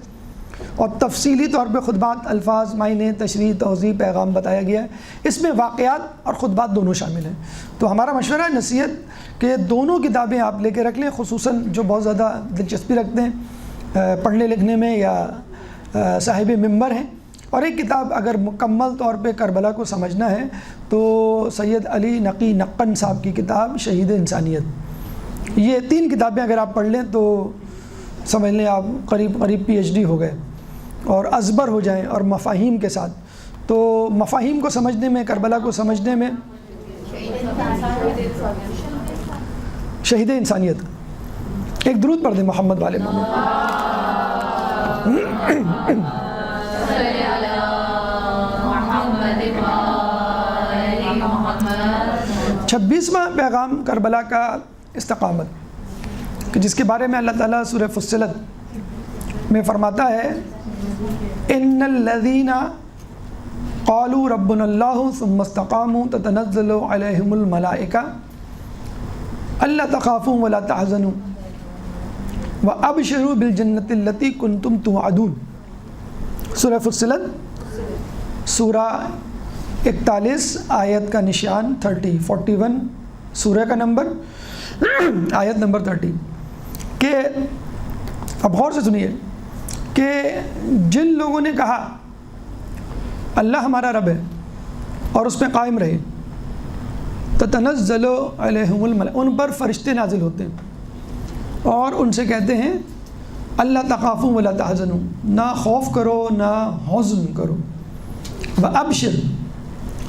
اور تفصیلی طور پہ خطبات، الفاظ، معنی، تشریح، توضیح، پیغام بتایا گیا ہے۔ اس میں واقعات اور خطبات دونوں شامل ہیں۔ تو ہمارا مشورہ ہے، نصیحت، کہ دونوں کتابیں آپ لے کے رکھ لیں، خصوصاً جو بہت زیادہ دلچسپی رکھتے ہیں پڑھنے لکھنے میں یا صاحب ممبر ہیں۔ اور ایک کتاب اگر مکمل طور پہ کربلا کو سمجھنا ہے تو سید علی نقی نقن صاحب کی کتاب شہید انسانیت، یہ 3 کتابیں اگر آپ پڑھ لیں تو سمجھ لیں آپ قریب پی ایچ ڈی ہو گئے اور ازبر ہو جائیں، اور مفاہیم کے ساتھ۔ تو مفاہیم کو سمجھنے میں، کربلا کو سمجھنے میں، شہید انسانیت، ایک درود پڑھ دیں محمد والے محمد۔ 26واں پیغام کربلا کا استقامت، کہ جس کے بارے میں اللہ تعالیٰ سورہ فصلت میں فرماتا ہے ان الذین قالوا ربنا اللہ ثم استقاموا تتنزل علیہم الملائکہ الا تخافوا ولا تحزنوا وابشروا بالجنۃ التی کنتم توعدون۔ سورہ فصلت سورہ 41 آیت کا نشان 41 سورہ کا نمبر، آیت نمبر 30، کہ اب غور سے سنیے کہ جن لوگوں نے کہا اللہ ہمارا رب ہے اور اس پہ قائم رہے، تتنزل علیہم الملائکہ، ان پر فرشتے نازل ہوتے ہیں اور ان سے کہتے ہیں اللہ تخافوا ولا تحزنوا، نہ خوف کرو نہ حزن کرو،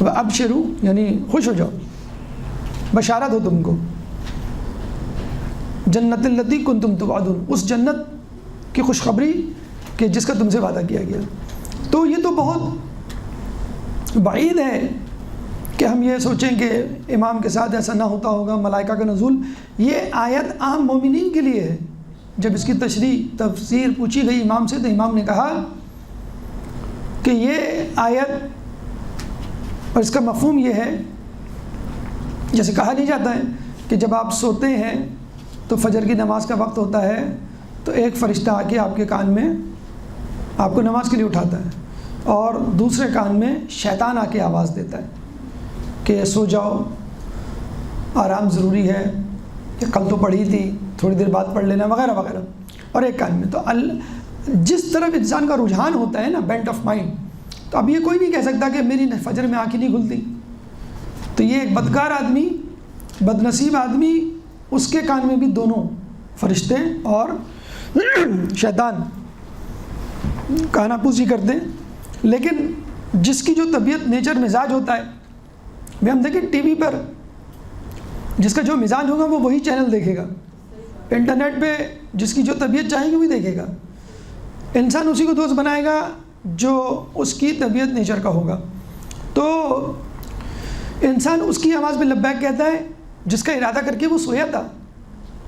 وابشروا یعنی خوش ہو جاؤ، بشارت ہو تم کو، جنت التی کنتم توعدون، اس جنت کی خوشخبری کہ جس کا تم سے وعدہ کیا گیا۔ تو یہ تو بہت بعید ہے کہ ہم یہ سوچیں کہ امام کے ساتھ ایسا نہ ہوتا ہوگا، ملائکہ کا نزول۔ یہ آیت عام مومنین کے لیے ہے۔ جب اس کی تشریح تفسیر پوچھی گئی امام سے تو امام نے کہا کہ یہ آیت اور اس کا مفہوم یہ ہے، جیسے کہا نہیں جاتا ہے کہ جب آپ سوتے ہیں تو فجر کی نماز کا وقت ہوتا ہے تو ایک فرشتہ آ کے آپ کے کان میں آپ کو نماز کے لیے اٹھاتا ہے، اور دوسرے کان میں شیطان آ کے آواز دیتا ہے کہ سو جاؤ، آرام ضروری ہے، کہ کل تو پڑھی تھی، تھوڑی دیر بعد پڑھ لینا، وغیرہ وغیرہ، اور ایک کان میں۔ تو جس طرف انسان کا رجحان ہوتا ہے نا، بینٹ آف مائنڈ، تو اب یہ کوئی نہیں کہہ سکتا کہ میری فجر میں آنکھیں نہیں کھلتی۔ تو یہ ایک بدکار آدمی، بدنصیب آدمی، اس کے کان میں بھی دونوں فرشتے اور شیطان کہنا پوسی کرتے ہیں۔ لیکن جس کی جو طبیعت، نیچر، مزاج ہوتا ہے، بھی ہم دیکھیں ٹی وی پر جس کا جو مزاج ہوگا وہ وہی چینل دیکھے گا، انٹرنیٹ پہ جس کی جو طبیعت چاہے گی وہی دیکھے گا، انسان اسی کو دوست بنائے گا جو اس کی طبیعت نیچر کا ہوگا۔ تو انسان اس کی آواز میں لبیک کہتا ہے جس کا ارادہ کر کے وہ سویا تھا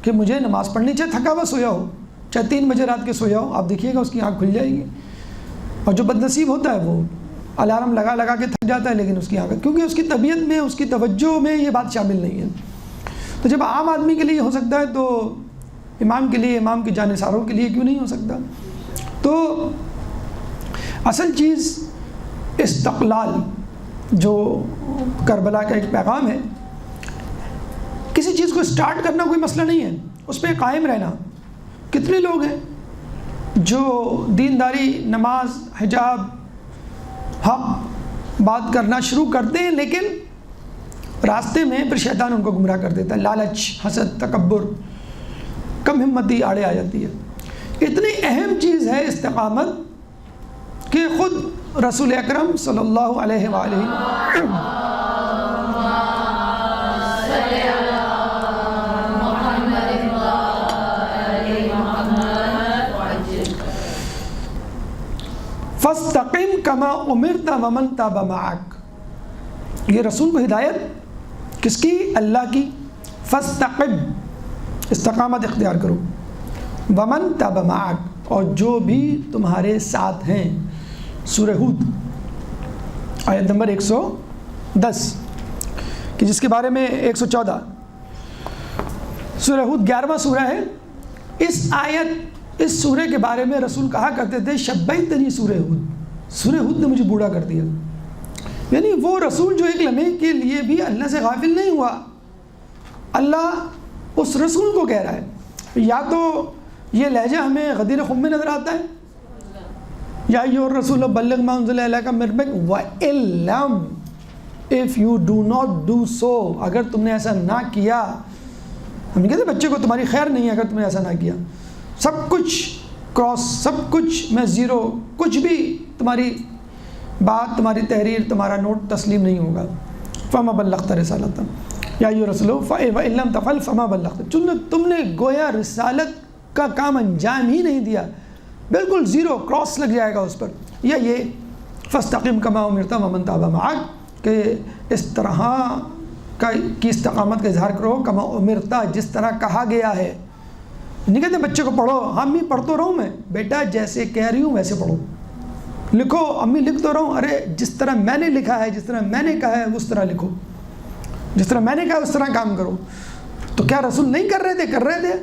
کہ مجھے نماز پڑھنی چاہے، تھکا ہوا سویا ہو، چاہے 3 بجے رات کے سویا ہو، آپ دیکھیے گا اس کی آنکھ کھل جائے گی۔ اور جو بد نصیب ہوتا ہے وہ الارم لگا لگا کے تھک جاتا ہے، لیکن اس کی آنکھ، کیونکہ اس کی طبیعت میں، اس کی توجہ میں یہ بات شامل نہیں ہے۔ تو جب عام آدمی کے لیے ہو سکتا ہے تو امام کے لیے، امام کے جانثاروں کے لیے کیوں نہیں ہو سکتا؟ تو اصل چیز استقلال جو کربلا کا ایک پیغام ہے، کسی چیز کو سٹارٹ کرنا کوئی مسئلہ نہیں ہے، اس پہ قائم رہنا۔ کتنے لوگ ہیں جو دینداری، نماز، حجاب، حق بات کرنا شروع کرتے ہیں، لیکن راستے میں پھر شیطان ان کو گمراہ کر دیتا ہے، لالچ، حسد، تکبر، کم ہمتی آڑے آ جاتی ہے۔ اتنی اہم چیز ہے استقامت کہ خود رسول اکرم صلی اللہ علیہ وآلہ فاستقم کما امرت ومن تاب معک، یہ رسول کو ہدایت کس کی؟ اللہ کی۔ فاستقم، استقامت اختیار کرو، ومن تاب معک، اور جو بھی تمہارے ساتھ ہیں۔ سورہ ہود آیت نمبر 110 کہ جس کے بارے میں 114، سورہ ہود 11واں سورہ ہے۔ اس آیت، اس سورہ کے بارے میں رسول کہا کرتے تھے شبیتنی سورہ ہود، سورہ ہود نے مجھے بوڑھا کر دیا۔ یعنی وہ رسول جو ایک لمحے کے لیے بھی اللہ سے غافل نہیں ہوا، اللہ اس رسول کو کہہ رہا ہے۔ یا تو یہ لہجہ ہمیں غدیر خم میں نظر آتا ہے، یا ایھا الرسول بلغ ما انزل الیک من ربک وَإِن لَّمْ if you do not do so، اگر تم نے ایسا نہ کیا، ہم نہیں کہتے بچے کو تمہاری خیر نہیں ہے اگر تم نے ایسا نہ کیا، سب کچھ کراس، سب کچھ میں زیرو، کچھ بھی تمہاری بات، تمہاری تحریر، تمہارا نوٹ تسلیم نہیں ہوگا۔ فما بلغت رسالتہ یا ایھا الرسول وَإِن لَّم تفعل فما بلغت، تم نے گویا رسالت کا کام انجام ہی نہیں دیا، بالکل زیرو، کراس لگ جائے گا اس پر۔ یا یہ فاستقم کما امرت ومن تاب معک، کہ اس طرح کی استقامت کا اظہار کرو، کما امرتا، جس طرح کہا گیا ہے۔ نہیں کہتے بچے کو پڑھو، امی پڑھ تو رہا ہوں میں، بیٹا جیسے کہہ رہی ہوں ویسے پڑھو، لکھو امی لکھ تو رہا ہوں، ارے جس طرح میں نے لکھا ہے، جس طرح میں نے کہا ہے اس طرح لکھو، جس طرح میں نے کہا اس طرح کام کرو۔ تو کیا رسول نہیں کر رہے تھے؟ کر رہے تھے۔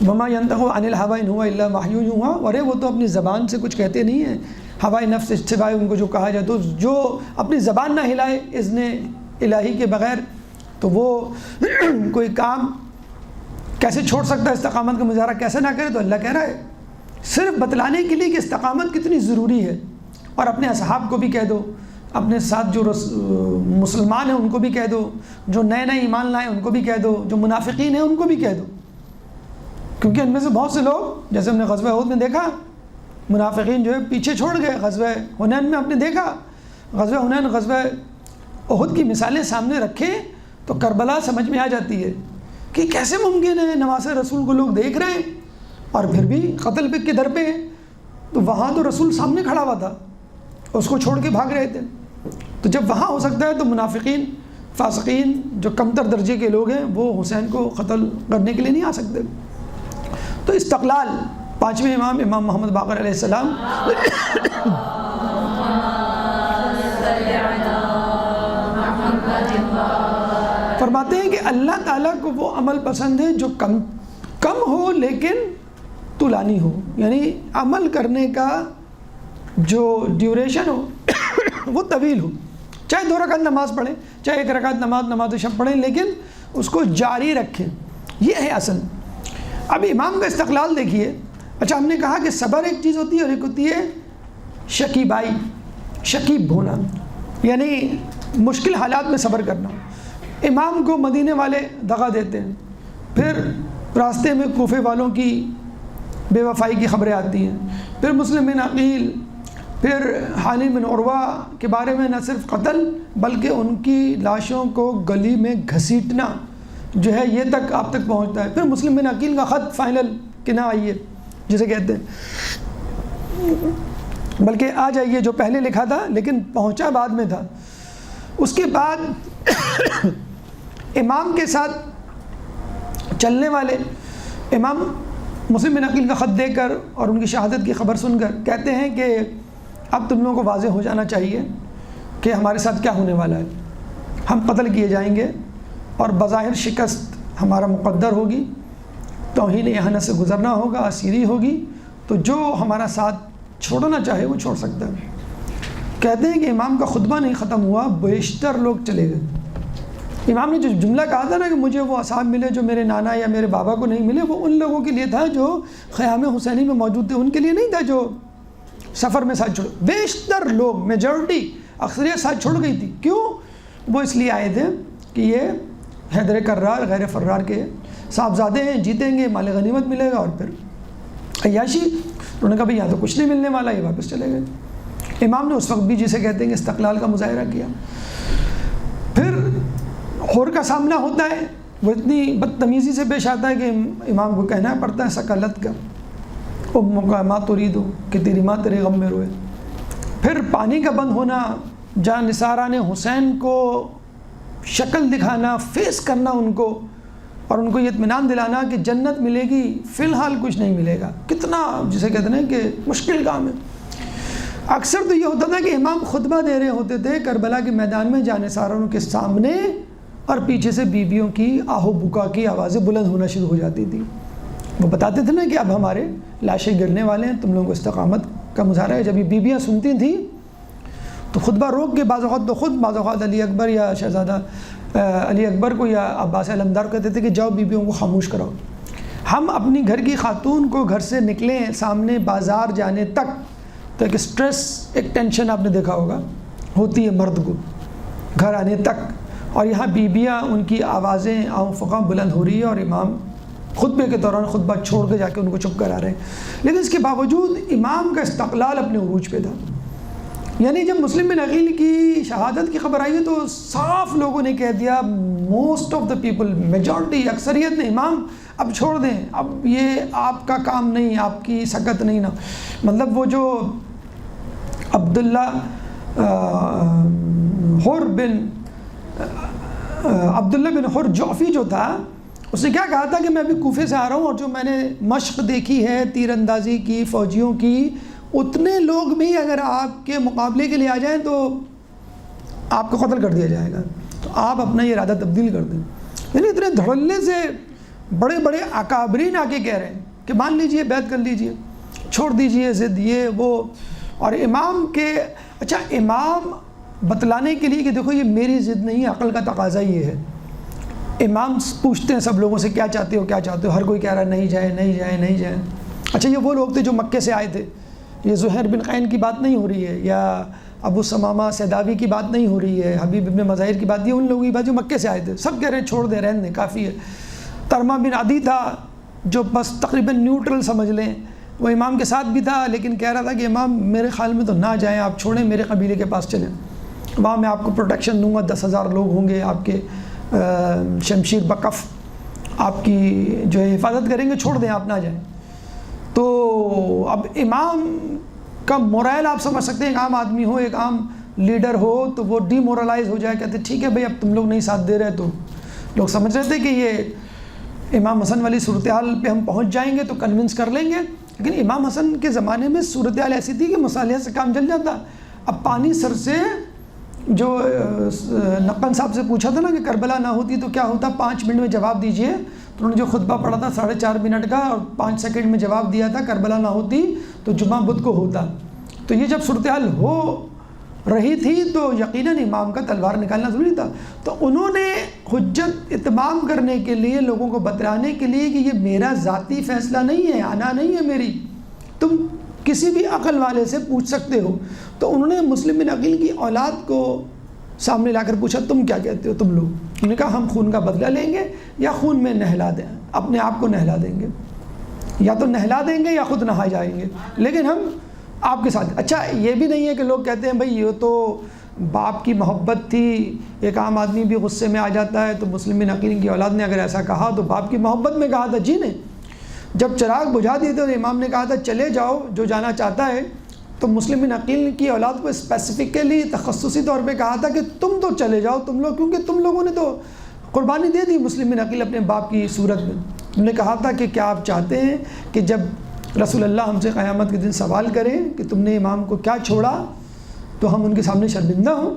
وما ينطق عن الهوى ان هو الا وحی یوحی، ارے وہ تو اپنی زبان سے کچھ کہتے نہیں ہیں، ہوائے نفس سوائے ان کو جو کہا جائے، تو جو اپنی زبان نہ ہلائے اذن الہی کے بغیر تو وہ کوئی کام کیسے چھوڑ سکتا ہے، استقامت کا مظاہرہ کیسے نہ کرے؟ تو اللہ کہہ رہا ہے صرف بتلانے کے لیے کہ استقامت کتنی ضروری ہے، اور اپنے اصحاب کو بھی کہہ دو، اپنے ساتھ جو مسلمان ہیں ان کو بھی کہہ دو، جو نئے نئے ایمان لائے ان کو بھی کہہ دو، جو منافقین ہیں ان کو بھی کہہ دو، کیونکہ ان میں سے بہت سے لوگ، جیسے ہم نے غزوہ احد میں دیکھا، منافقین جو ہے پیچھے چھوڑ گئے۔ غزوہ حنین میں آپ نے دیکھا، غزوہ حنین، غزوہ احد کی مثالیں سامنے رکھیں تو کربلا سمجھ میں آ جاتی ہے کہ کیسے ممکن ہے نواز رسول کو لوگ دیکھ رہے ہیں اور پھر بھی قتل کے در پہ ہیں۔ تو وہاں تو رسول سامنے کھڑا ہوا تھا، اس کو چھوڑ کے بھاگ رہے تھے۔ تو جب وہاں ہو سکتا ہے تو منافقین، فاسقین، جو کمتر درجے کے لوگ ہیں، وہ حسین کو قتل کرنے کے لیے نہیں آ سکتے۔ تو استقلال، پانچویں امام، امام محمد باقر علیہ السلام فرماتے ہیں کہ اللہ تعالیٰ کو وہ عمل پسند ہے جو کم ہو لیکن طولانی ہو، یعنی عمل کرنے کا جو ڈیوریشن ہو وہ طویل ہو، چاہے 2 رکعت نماز پڑھیں، چاہے 1 رکعت نماز شب پڑھیں، لیکن اس کو جاری رکھیں، یہ ہے اصل۔ اب امام کا استقلال دیکھیے۔ اچھا، ہم نے کہا کہ صبر ایک چیز ہوتی ہے اور ایک ہوتی ہے شکیبائی، شکیب ہونا، یعنی مشکل حالات میں صبر کرنا۔ امام کو مدینے والے دغا دیتے ہیں، پھر راستے میں کوفے والوں کی بے وفائی کی خبریں آتی ہیں، پھر مسلم بن عقیل، پھر حانی بن عروہ کے بارے میں نہ صرف قتل بلکہ ان کی لاشوں کو گلی میں گھسیٹنا جو ہے یہ تک آپ تک پہنچتا ہے۔ پھر مسلم بن عقیل کا خط فائنل کہ نہ آئیے جسے کہتے ہیں، بلکہ آ جائیے جو پہلے لکھا تھا لیکن پہنچا بعد میں تھا۔ اس کے بعد امام کے ساتھ چلنے والے، امام مسلم بن عقیل کا خط دے کر اور ان کی شہادت کی خبر سن کر کہتے ہیں کہ اب تم لوگوں کو واضح ہو جانا چاہیے کہ ہمارے ساتھ کیا ہونے والا ہے، ہم قتل کیے جائیں گے اور بظاہر شکست ہمارا مقدر ہوگی، توہین اہانت سے گزرنا ہوگا، اسیری ہوگی، تو جو ہمارا ساتھ چھوڑنا چاہے وہ چھوڑ سکتا ہے۔ کہتے ہیں کہ امام کا خطبہ نہیں ختم ہوا، بیشتر لوگ چلے گئے۔ امام نے جو جملہ کہا تھا نا کہ مجھے وہ اصحاب ملے جو میرے نانا یا میرے بابا کو نہیں ملے، وہ ان لوگوں کے لیے تھا جو خیام حسینی میں موجود تھے، ان کے لیے نہیں تھا جو سفر میں ساتھ چھوڑ۔ بیشتر لوگ، میجورٹی، اکثریت ساتھ چھوڑ گئی تھی۔ کیوں؟ وہ اس لیے آئے تھے کہ یہ حیدر کرار غیر فرار کے صاحبزادے ہیں، جیتیں گے، مال غنیمت ملے گا، اور پھر عیاشی۔ انہوں نے کہا بھئی یہاں تو کچھ نہیں ملنے والا، یہ واپس چلے گئے۔ امام نے اس وقت بھی جسے کہتے ہیں کہ استقلال کا مظاہرہ کیا۔ پھر حور کا سامنا ہوتا ہے، وہ اتنی بدتمیزی سے پیش آتا ہے کہ امام کو کہنا پڑتا ہے سکالت کا، امک ما تریدو، کہ تیری ماں تیرے غم میں روئے۔ پھر پانی کا بند ہونا، جہاں نثارہ نے حسین کو شکل دکھانا، فیس کرنا ان کو، اور ان کو یہ اطمینان دلانا کہ جنت ملے گی، فی الحال کچھ نہیں ملے گا۔ کتنا جسے کہتے ہیں کہ مشکل کام ہے۔ اکثر تو یہ ہوتا تھا کہ امام خطبہ دے رہے ہوتے تھے کربلا کے میدان میں، جانثاروں کے سامنے، اور پیچھے سے بیویوں کی آہو بکا کی آوازیں بلند ہونا شروع ہو جاتی تھی۔ وہ بتاتے تھے نا کہ اب ہمارے لاشیں گرنے والے ہیں، تم لوگوں کو استقامت کا مظاہرہ ہے۔ جب یہ بیویاں سنتی تھیں تو خطبہ روک کے بعض اوقات تو خود، بعض اوقات علی اکبر یا شہزادہ علی اکبر کو یا عباس علمدار کہتے تھے کہ جاؤ بیویوں کو خاموش کراؤ۔ ہم اپنی گھر کی خاتون کو گھر سے نکلیں سامنے بازار جانے تک تو ایک سٹریس، ایک ٹینشن آپ نے دیکھا ہوگا ہوتی ہے مرد کو گھر آنے تک، اور یہاں بیویاں ان کی آوازیں آؤں فقاں بلند ہو رہی ہے، اور امام خطبے کے دوران خطبہ چھوڑ کے جا کے ان کو چپ کرا رہے ہیں۔ لیکن اس کے باوجود امام کا استقلال اپنے عروج پہ تھا۔ یعنی جب مسلم بن عقیل کی شہادت کی خبر آئی ہے تو صاف لوگوں نے کہہ دیا، most of the people, majority, اکثریت نے، امام اب چھوڑ دیں، اب یہ آپ کا کام نہیں، آپ کی سکت نہیں نا۔ مطلب وہ جو عبداللہ بن حر جعفی جو تھا، اس نے کیا کہا تھا کہ میں ابھی کوفے سے آ رہا ہوں، اور جو میں نے مشق دیکھی ہے تیر اندازی کی فوجیوں کی، اتنے لوگ بھی اگر آپ کے مقابلے کے لیے آ جائیں تو آپ کو قتل کر دیا جائے گا، تو آپ اپنا یہ ارادہ تبدیل کر دیں۔ یعنی اتنے دھڑلے سے بڑے بڑے اکابرین آ کے کہہ رہے ہیں کہ مان لیجئے، بیعت کر لیجئے، چھوڑ دیجئے ضد یہ وہ۔ اور امام کے، اچھا امام بتلانے کے لیے کہ دیکھو یہ میری ضد نہیں، عقل کا تقاضا یہ ہے۔ امام پوچھتے ہیں سب لوگوں سے کیا چاہتے ہو، کیا چاہتے ہو، ہر کوئی کہہ رہا ہے نہیں جائیں، نہیں جائیں، نہیں جائیں۔ اچھا یہ وہ لوگ تھے جو مکے سے آئے تھے، یہ زہیر بن قین کی بات نہیں ہو رہی ہے، یا ابو ثمامہ سیداوی کی بات نہیں ہو رہی ہے، حبیب ابن مظاہر کی بات، یہ ان لوگوں کی بات جو مکے سے آئے تھے۔ سب کہہ رہے ہیں چھوڑ دیں، رہنے دیں، کافی ہے۔ ترمہ بن عدی تھا جو بس تقریباً نیوٹرل سمجھ لیں، وہ امام کے ساتھ بھی تھا، لیکن کہہ رہا تھا کہ امام میرے خیال میں تو نہ جائیں، آپ چھوڑیں، میرے قبیلے کے پاس چلیں، وہاں میں آپ کو پروٹیکشن دوں گا، 10,000 لوگ ہوں گے آپ کے شمشیر بکف آپ کی جو ہے حفاظت کریں گے، چھوڑ دیں، آپ نہ جائیں۔ تو اب امام کا مورائل آپ سمجھ سکتے ہیں، ایک عام آدمی ہو، ایک عام لیڈر ہو تو وہ ڈی مورلائز ہو جائے، کہتے ٹھیک ہے بھائی اب تم لوگ نہیں ساتھ دے رہے، تو لوگ سمجھ رہے تھے کہ یہ امام حسن والی صورتحال پہ ہم پہنچ جائیں گے تو کنونس کر لیں گے۔ لیکن امام حسن کے زمانے میں صورتحال ایسی تھی کہ مصالحت سے کام چل جاتا۔ اب پانی سر سے، جو نقن صاحب سے پوچھا تھا نا کہ کربلا نہ ہوتی تو کیا ہوتا، 5 منٹ میں جواب دیجئے، تو انہوں نے جو خطبہ پڑھا تھا 4.5 منٹ کا اور 5 سیکنڈ میں جواب دیا تھا، کربلا نہ ہوتی تو جمعہ بدھ کو ہوتا۔ تو یہ جب صورتحال ہو رہی تھی تو یقیناً امام کا تلوار نکالنا ضروری تھا۔ تو انہوں نے حجت اتمام کرنے کے لیے، لوگوں کو بتلانے کے لیے کہ یہ میرا ذاتی فیصلہ نہیں ہے، آنا نہیں ہے میری، تم کسی بھی عقل والے سے پوچھ سکتے ہو۔ تو انہوں نے مسلم بن عقیل کی اولاد کو سامنے لا کر پوچھا تم کیا کہتے ہو تم لوگ؟ انہوں نے کہا ہم خون کا بدلہ لیں گے یا خون میں نہلا دیں، اپنے آپ کو نہلا دیں گے، یا تو نہلا دیں گے یا خود نہا جائیں گے، لیکن ہم آپ کے ساتھ۔ اچھا یہ بھی نہیں ہے کہ لوگ کہتے ہیں بھائی یہ تو باپ کی محبت تھی، ایک عام آدمی بھی غصے میں آ جاتا ہے، تو مسلم بن عقیل کی اولاد نے اگر ایسا کہا تو باپ کی محبت میں کہا تھا؟ جی نہیں، جب چراغ بجھا دیے تھے تو امام نے کہا تھا چلے جاؤ جو جانا چاہتا ہے۔ تو مسلم بن عقیل کی اولاد کو اسپیسیفکلی تخصصی طور پہ کہا تھا کہ تم تو چلے جاؤ تم لوگ، کیونکہ تم لوگوں نے تو قربانی دے دی مسلم بن عقیل اپنے باپ کی صورت میں۔ انہوں نے کہا تھا کہ کیا آپ چاہتے ہیں کہ جب رسول اللہ ہم سے قیامت کے دن سوال کریں کہ تم نے امام کو کیا چھوڑا تو ہم ان کے سامنے شرمندہ ہوں؟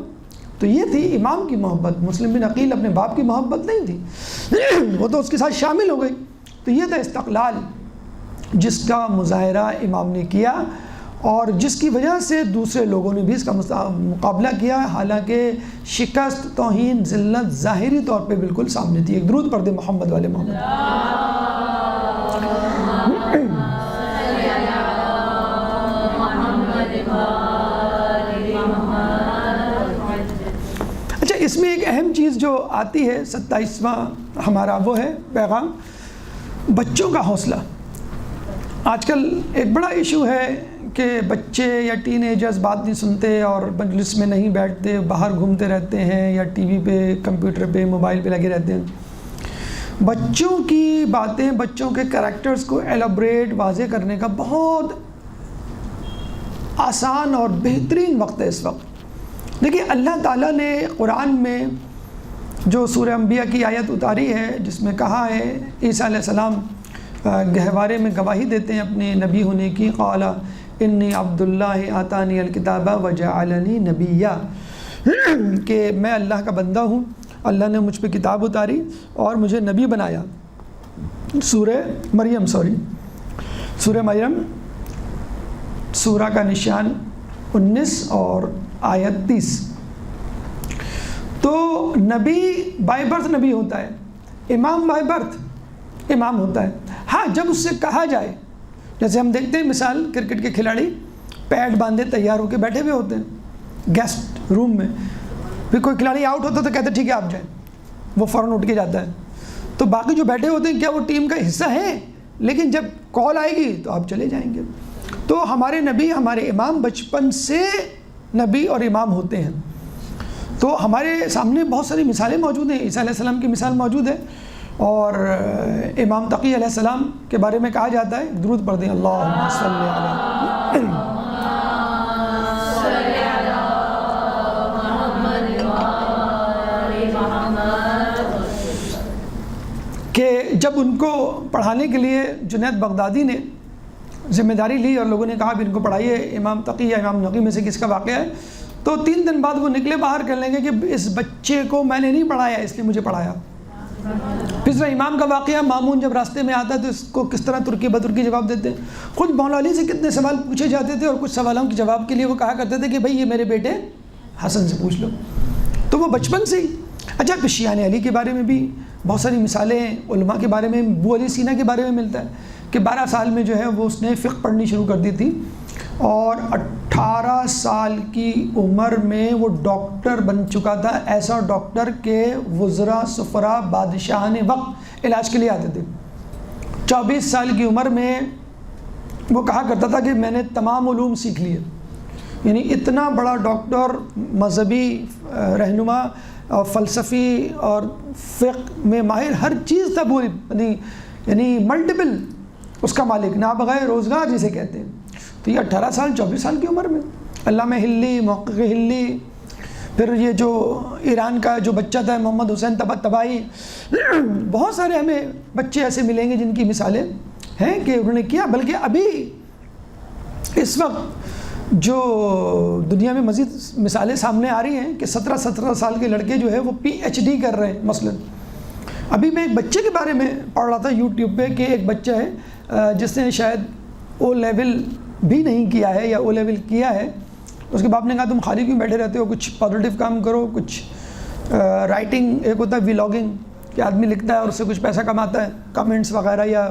تو یہ تھی امام کی محبت، مسلم بن عقیل اپنے باپ کی محبت نہیں تھی، وہ تو اس کے ساتھ شامل ہو گئی۔ تو یہ تھا استقلال جس کا مظاہرہ امام نے کیا، اور جس کی وجہ سے دوسرے لوگوں نے بھی اس کا مقابلہ کیا، حالانکہ شکست، توہین، ذلت ظاہری طور پہ بالکل سامنے تھی۔ ایک درود پڑھ دیں محمد والے محمد۔ اچھا، اس میں ایک اہم چیز جو آتی ہے 27واں ہمارا وہ ہے پیغام، بچوں کا حوصلہ۔ آج کل ایک بڑا ایشو ہے کہ بچے یا ٹین ایجرز بات نہیں سنتے اور مجلس میں نہیں بیٹھتے، باہر گھومتے رہتے ہیں یا ٹی وی پہ، کمپیوٹر پہ، موبائل پہ لگے رہتے ہیں۔ بچوں کی باتیں، بچوں کے کریکٹرز کو ایلیبریٹ، واضح کرنے کا بہت آسان اور بہترین وقت ہے اس وقت۔ دیکھیے اللہ تعالیٰ نے قرآن میں جو سورہ انبیاء کی آیت اتاری ہے جس میں کہا ہے، عیسیٰ علیہ السلام گہوارے میں گواہی دیتے ہیں اپنے نبی ہونے کی، قال انی عبداللہ آتانی الکتاب وجعلنی نبیا، کہ میں اللہ کا بندہ ہوں، اللہ نے مجھ پہ کتاب اتاری اور مجھے نبی بنایا۔ سورہ مریم سورہ کا نشان 19 اور آیت 30۔ تو نبی بائی برتھ نبی ہوتا ہے، امام بائی برتھ امام ہوتا ہے۔ ہاں، جب اس سے کہا جائے، جیسے ہم دیکھتے ہیں مثال کرکٹ کے کھلاڑی پیڈ باندھے تیار ہو کے بیٹھے ہوئے ہوتے ہیں گیسٹ روم میں، پھر کوئی کھلاڑی آؤٹ ہوتا تو کہتے ہیں ٹھیک ہے آپ جائیں، وہ فوراً اٹھ کے جاتا ہے۔ تو باقی جو بیٹھے ہوتے ہیں کیا وہ ٹیم کا حصہ ہیں؟ لیکن جب کال آئے گی تو آپ چلے جائیں گے۔ تو ہمارے نبی، ہمارے امام بچپن سے نبی اور امام ہوتے ہیں۔ تو ہمارے سامنے بہت ساری مثالیں موجود ہیں۔ عیسیٰ علیہ السلام کی مثال موجود ہے، اور امام تقی علیہ السلام کے بارے میں کہا جاتا ہے، درود پڑھ دیں، اللہم صلی علیہ کہ جب ان کو پڑھانے کے لیے جنید بغدادی نے ذمہ داری لی اور لوگوں نے کہا بھی ان کو پڑھائیے، امام تقی یا امام نقی میں سے کس کا واقعہ ہے، تو 3 دن بعد وہ نکلے باہر کر لیں گے کہ اس بچے کو میں نے نہیں پڑھایا، اس لیے مجھے پڑھایا۔ پھر امام کا واقعہ، مامون جب راستے میں آتا ہے تو اس کو کس طرح ترکی بدرکی جواب دیتے ہیں۔ خود مولا علی سے کتنے سوال پوچھے جاتے تھے، اور کچھ سوالوں کے جواب کے لیے وہ کہا کرتے تھے کہ بھائی یہ میرے بیٹے حسن سے پوچھ لو۔ تو وہ بچپن سے ہی۔ اچھا، پشیان علی کے بارے میں بھی بہت ساری مثالیں ہیں، علماء کے بارے میں، ابو علی سینا کے بارے میں ملتا ہے کہ 12 سال میں جو ہے وہ اس نے فقہ پڑھنی شروع کر دی تھی، اور 18 سال کی عمر میں وہ ڈاکٹر بن چکا تھا، ایسا ڈاکٹر کہ وزراء، سفراء، بادشاہان وقت علاج کے لیے آتے تھے۔ 24 سال کی عمر میں وہ کہا کرتا تھا کہ میں نے تمام علوم سیکھ لیے، یعنی اتنا بڑا ڈاکٹر، مذہبی رہنما اور فلسفی اور فقہ میں ماہر، ہر چیز تھا وہ، یعنی ملٹیپل اس کا مالک، نابغہ روزگار جسے کہتے ہیں۔ تو یہ 18 سال 24 سال کی عمر میں علامہ ہلی، محقق ہلی، پھر یہ جو ایران کا جو بچہ تھا محمد حسین طباطبائی، بہت سارے ہمیں بچے ایسے ملیں گے جن کی مثالیں ہیں کہ انہوں نے کیا۔ بلکہ ابھی اس وقت جو دنیا میں مزید مثالیں سامنے آ رہی ہیں کہ 17 سال کے لڑکے جو ہے وہ PhD کر رہے ہیں۔ مثلا ابھی میں ایک بچے کے بارے میں پڑھ رہا تھا یوٹیوب پہ کہ ایک بچہ ہے جس نے شاید او لیول بھی نہیں کیا ہے یا او لیول کیا ہے۔ اس کے باپ نے کہا تم خالی کیوں بیٹھے رہتے ہو، کچھ پازیٹیو کام کرو، کچھ رائٹنگ، ایک ہوتا ہے ولاگنگ کہ آدمی لکھتا ہے اور اس سے کچھ پیسہ کماتا ہے، کمنٹس وغیرہ یا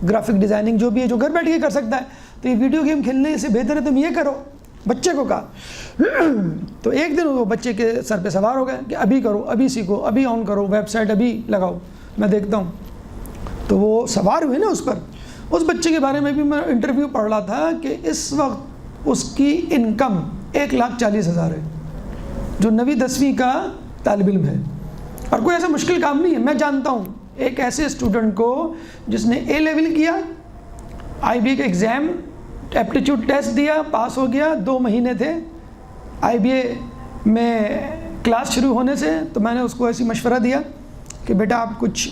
گرافک ڈیزائننگ جو بھی ہے جو گھر بیٹھ کے کر سکتا ہے، تو یہ ویڈیو گیم کھیلنے سے بہتر ہے تم یہ کرو، بچے کو کہا۔ تو ایک دن وہ بچے کے سر پہ سوار ہو گئے کہ ابھی کرو، ابھی سیکھو، ابھی آن کرو، ویب سائٹ ابھی لگاؤ، میں دیکھتا ہوں۔ تو وہ سوار ہوئے نا اس پر۔ اس بچے کے بارے میں بھی میں انٹرویو پڑھ رہا تھا کہ اس وقت اس کی انکم 1,40,000 ہے، جو 9ویں 10ویں کا طالب علم ہے، اور کوئی ایسا مشکل کام نہیں ہے۔ میں جانتا ہوں ایک ایسے اسٹوڈنٹ کو جس نے اے لیول کیا، IBA کا ایگزام، ایپٹیچیوڈ ٹیسٹ دیا، پاس ہو گیا، 2 مہینے تھے IBA میں کلاس شروع ہونے سے، تو میں نے اس کو ایسی مشورہ دیا کہ بیٹا آپ کچھ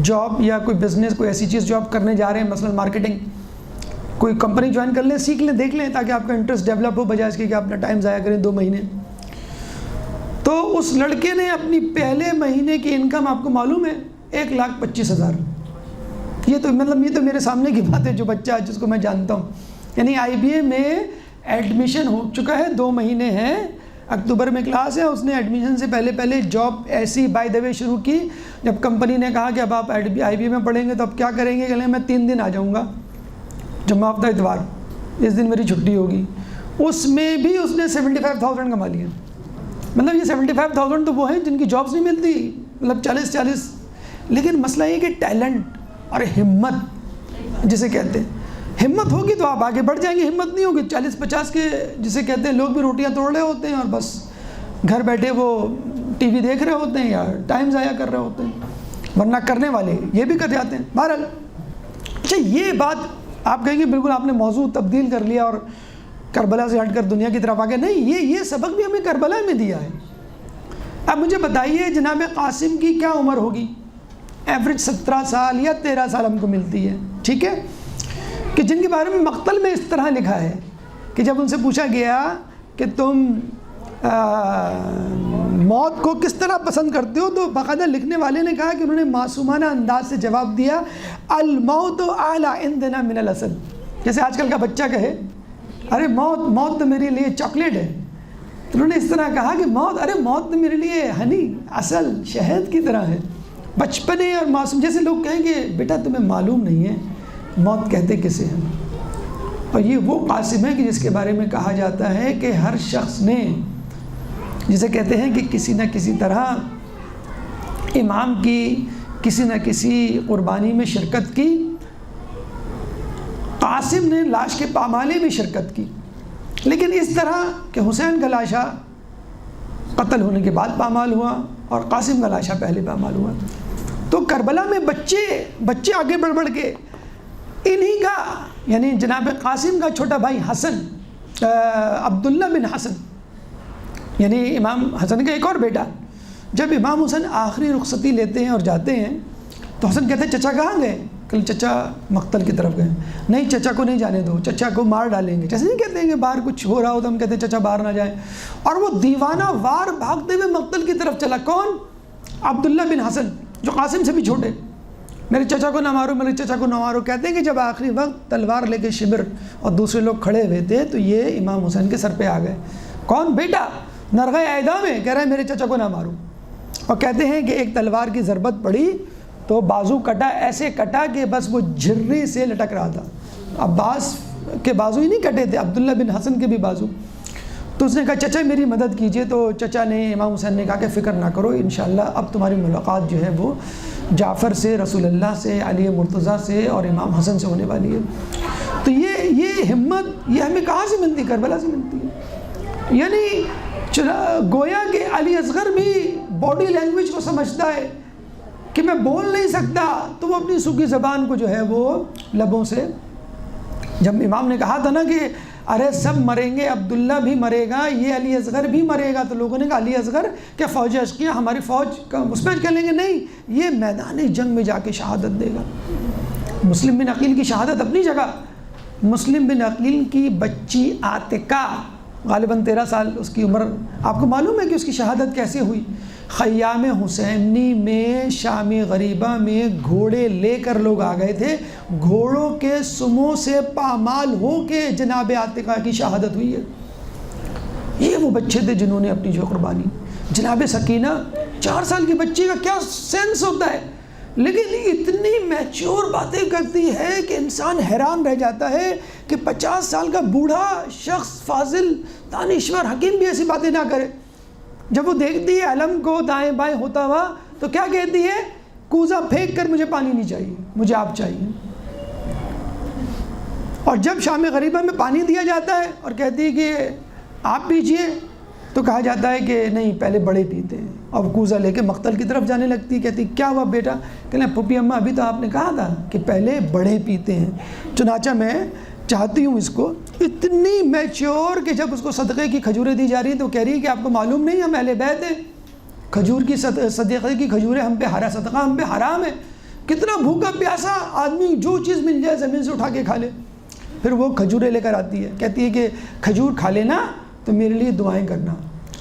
جاب یا کوئی بزنس، کوئی ایسی چیز جو آپ کرنے جا رہے ہیں، مثلا مارکیٹنگ، کوئی کمپنی جوائن کر لیں، سیکھ لیں، دیکھ لیں، تاکہ آپ کا انٹرسٹ ڈیولپ ہو، بجائے اس کے کہ آپ اپنا ٹائم ضائع کریں 2 مہینے۔ تو اس لڑکے نے اپنی پہلے مہینے کی انکم، آپ کو معلوم ہے، 1,25,000۔ یہ تو میرے سامنے کی بات ہے، جو بچہ جس کو میں جانتا ہوں یعنی IBA میں ایڈمیشن ہو چکا ہے، 2 مہینے ہیں، اکتوبر میں کلاس ہے، اس نے ایڈمیشن سے پہلے جاب ایسی بائی دا وے شروع کی. جب کمپنی نے کہا کہ اب آپ IBA میں پڑھیں گے تو اب کیا کریں گے، کہ میں 3 دن آ جاؤں گا، جمعہ ہفتہ اتوار، اس دن میری چھٹی ہوگی. اس میں بھی اس نے 75,000 کما لیا. مطلب یہ 75,000 تو وہ ہیں جن کی جابس نہیں ملتی، مطلب 40. لیکن مسئلہ یہ کہ ٹیلنٹ اور ہمت جسے کہتے ہیں، ہمت ہوگی تو آپ آگے بڑھ جائیں گے، ہمت نہیں ہوگی 40-50 کے جسے کہتے ہیں لوگ بھی روٹیاں توڑ رہے ہوتے ہیں اور بس گھر بیٹھے وہ ٹی وی دیکھ رہے ہوتے ہیں یا ٹائم ضائع کر رہے ہوتے ہیں، ورنہ کرنے والے یہ بھی کر جاتے ہیں. بہرحال اچھا، یہ بات آپ کہیں گے بالکل آپ نے موضوع تبدیل کر لیا اور کربلا سے ہٹ کر دنیا کی طرف آ گئے. نہیں، یہ سبق بھی ہمیں کربلا میں دیا ہے. اب مجھے بتائیے جناب قاسم کی کیا عمر ہوگی؟ ایوریج 17 سال یا 13 سال ہم کو ملتی ہے، ٹھیک ہے، کہ جن کے بارے میں مقتل میں اس طرح لکھا ہے کہ جب ان سے پوچھا گیا کہ تم موت کو کس طرح پسند کرتے ہو، تو باقاعدہ لکھنے والے نے کہا کہ انہوں نے معصومانہ انداز سے جواب دیا، الموت اعلی عندنا من العسل. جیسے آج کل کا بچہ کہے ارے موت تو میرے لیے چاکلیٹ ہے، تو انہوں نے اس طرح کہا کہ موت تو میرے لیے ہنی، عسل، شہد کی طرح ہے. بچپنے اور معصوم، جیسے لوگ کہیں گے بیٹا تمہیں معلوم نہیں ہے موت کہتے کسے ہیں. اور یہ وہ قاسم ہے کہ جس کے بارے میں کہا جاتا ہے کہ ہر شخص نے، جسے کہتے ہیں کہ کسی نہ کسی طرح امام کی کسی نہ کسی قربانی میں شرکت کی. قاسم نے لاش کے پامالے میں شرکت کی، لیکن اس طرح کہ حسین کا لاشا قتل ہونے کے بعد پامال ہوا اور قاسم کا لاشا پہلے پامال ہوا. تو کربلا میں بچے آگے بڑھ کے انہی کا، یعنی جناب قاسم کا چھوٹا بھائی حسن، عبداللہ بن حسن، یعنی امام حسن کا ایک اور بیٹا، جب امام حسن آخری رخصتی لیتے ہیں اور جاتے ہیں تو حسن کہتے ہیں چچا کہاں گئے؟ کل چچا مقتل کی طرف گئے. نہیں، چچا کو نہیں جانے دو، چچا کو مار ڈالیں گے. جیسے نہیں کہتے ہیں کہ باہر کچھ ہو رہا ہو تو ہم کہتے ہیں چچا باہر نہ جائیں. اور وہ دیوانہ وار بھاگتے ہوئے مقتل کی طرف چلا. کون؟ عبداللہ بن حسن، جو قاسم سے بھی چھوٹے. میرے چچا کو نہ مارو، میرے چچا کو نہ مارو. کہتے ہیں کہ جب آخری وقت تلوار لے کے شبر اور دوسرے لوگ کھڑے ہوئے تھے تو یہ امام حسین کے سر پہ آ گئے. کون؟ بیٹا نرغہ اعدام ہے، کہہ رہا ہے میرے چچا کو نہ مارو. اور کہتے ہیں کہ ایک تلوار کی ضربت پڑی تو بازو کٹا، ایسے کٹا کہ بس وہ جھرے سے لٹک رہا تھا. عباس کے بازو ہی نہیں کٹے تھے، عبداللہ بن حسن کے بھی بازو. تو اس نے کہا چچا میری مدد کیجئے. تو چچا نے، امام حسین نے کہا کہ فکر نہ کرو، انشاءاللہ اب تمہاری ملاقات جو ہے وہ جعفر سے، رسول اللہ سے، علی مرتضیٰ سے اور امام حسن سے ہونے والی ہے. تو یہ ہمت یہ ہمیں کہاں سے ملتی؟ کربلا سے ملتی ہے. یعنی گویا کہ علی اصغر بھی باڈی لینگویج کو سمجھتا ہے کہ میں بول نہیں سکتا، تو وہ اپنی سوکھی زبان کو جو ہے وہ لبوں سے، جب امام نے کہا تھا نا کہ ارے سب مریں گے، عبداللہ بھی مرے گا، یہ علی اصغر بھی مرے گا، تو لوگوں نے کہا علی اصغر کیا فوج اشقیہ ہماری فوج کا اس میں کہہ لیں گے؟ نہیں، یہ میدان جنگ میں جا کے شہادت دے گا. مسلم بن عقیل کی شہادت اپنی جگہ. مسلم بن عقیل کی بچی عاتقہ، غالباً 13 سال اس کی عمر. آپ کو معلوم ہے کہ اس کی شہادت کیسے ہوئی؟ خیام حسینی میں شام غریبہ میں گھوڑے لے کر لوگ آ گئے تھے، گھوڑوں کے سموں سے پامال ہو کے جناب عاتقہ کی شہادت ہوئی ہے. یہ وہ بچے تھے جنہوں نے اپنی جو قربانی. جناب سکینہ 4 سال کی بچی کا کیا سینس ہوتا ہے، لیکن اتنی میچور باتیں کرتی ہے کہ انسان حیران رہ جاتا ہے کہ 50 سال کا بوڑھا شخص، فاضل، دانشور، حکیم بھی ایسی باتیں نہ کرے. جب وہ دیکھتی ہے علم کو دائیں بائیں ہوتا ہوا تو کیا کہتی ہے؟ کوزہ پھینک کر مجھے پانی نہیں چاہیے، مجھے آپ چاہیے. اور جب شام غریبہ میں پانی دیا جاتا ہے اور کہتی ہے کہ آپ پیجئے، تو کہا جاتا ہے کہ نہیں پہلے بڑے پیتے ہیں. اور کوزہ لے کے مقتل کی طرف جانے لگتی ہے. کہتی کیا ہوا بیٹا؟ کہتے ہیں پھپھی اماں ابھی تو آپ نے کہا تھا کہ پہلے بڑے پیتے ہیں، چنانچہ میں چاہتی ہوں اس کو. اتنی میچور کہ جب اس کو صدقے کی کھجوریں دی جا رہی ہیں تو کہہ رہی ہے کہ آپ کو معلوم نہیں ہم اہل بیت ہیں، کھجور کی صدقے کی کھجوریں ہم پہ صدقہ ہم پہ حرام ہے. کتنا بھوکا پیاسا آدمی جو چیز مل جائے زمین سے اٹھا کے کھا لے. پھر وہ کھجوریں لے کر آتی ہے، کہتی ہے کہ کھجور کھا لینا تو میرے لیے دعائیں کرنا.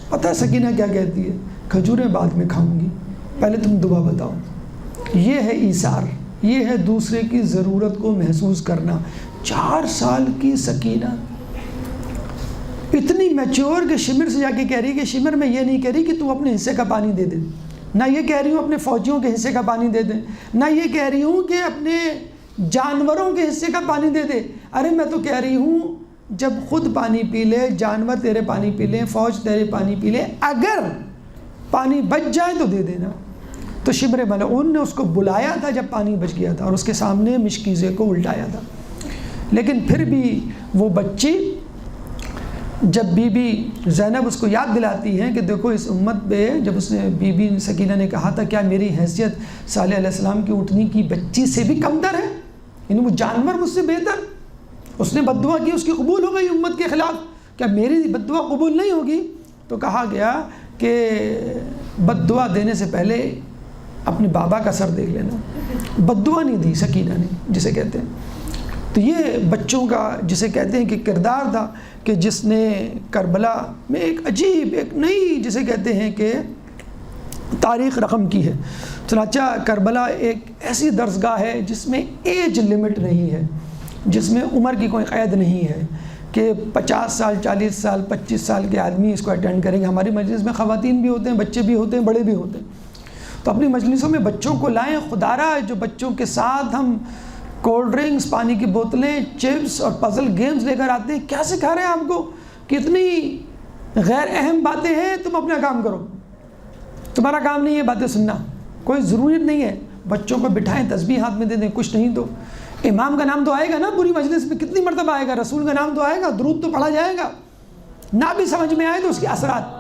پتہ ہے سکینہ کیا کہتی ہے؟ کھجوریں بعد میں کھاؤں گی، پہلے تم دعا بتاؤ. یہ ہے ایثار. یہ ہے دوسرے کی ضرورت کو محسوس کرنا۔ 4 سال کی سکینہ اتنی میچور کہ شمر سے جا کے کہہ رہی کہ شمر میں یہ نہیں کہہ رہی کہ تو اپنے حصے کا پانی دے دے، نہ یہ کہہ رہی ہوں اپنے فوجیوں کے حصے کا پانی دے دے، نہ یہ کہہ رہی ہوں کہ اپنے جانوروں کے حصے کا پانی دے دے، ارے میں تو کہہ رہی ہوں جب خود پانی پی لے، جانور تیرے پانی پی لیں، فوج تیرے پانی پی لے، اگر پانی بچ جائے تو دے دینا۔ تو شبر ملعون نے اس کو بلایا تھا جب پانی بچ گیا تھا اور اس کے سامنے مشکیزے کو الٹایا تھا، لیکن پھر بھی وہ بچی جب بی بی زینب اس کو یاد دلاتی ہے کہ دیکھو اس امت پہ، جب اس نے بی بی سکینہ نے کہا تھا کیا میری حیثیت صالح علیہ السلام کی اونٹنی کی بچی سے بھی کمتر ہے، یعنی وہ جانور مجھ سے بہتر، اس نے بد دعا کی، اس کی قبول ہو گئی امت کے خلاف، کیا میری بد دعا قبول نہیں ہوگی؟ تو کہا گیا کہ بد دعا دینے سے پہلے اپنے بابا کا سر دیکھ لینا۔ بد دعا نہیں دی سکینہ نے، جسے کہتے ہیں۔ تو یہ بچوں کا جسے کہتے ہیں کہ کردار تھا کہ جس نے کربلا میں ایک عجیب، ایک نئی جسے کہتے ہیں کہ تاریخ رقم کی ہے۔ چنانچہ کربلا ایک ایسی درسگاہ ہے جس میں ایج لمٹ نہیں ہے، جس میں عمر کی کوئی قید نہیں ہے کہ 50 سال 40 سال 25 سال کے آدمی اس کو اٹینڈ کریں گے۔ ہماری مجلس میں خواتین بھی ہوتے ہیں، بچے بھی ہوتے ہیں، بڑے بھی ہوتے ہیں، تو اپنی مجلسوں میں بچوں کو لائیں۔ خدا را جو بچوں کے ساتھ ہم کولڈ ڈرنکس، پانی کی بوتلیں، چپس اور پزل گیمز لے کر آتے ہیں، کیا سکھا رہے ہیں آپ کو کہ اتنی غیر اہم باتیں ہیں، تم اپنا کام کرو، تمہارا کام نہیں ہے باتیں سننا، کوئی ضرورت نہیں ہے۔ بچوں کو بٹھائیں، تسبیح ہاتھ میں دے دیں، کچھ نہیں تو امام کا نام تو آئے گا نا پوری مجلس میں، کتنی مرتبہ آئے گا، رسول کا نام تو آئے گا، درود تو پڑھا جائے گا، نہ بھی سمجھ میں آئے تو اس کے اثرات،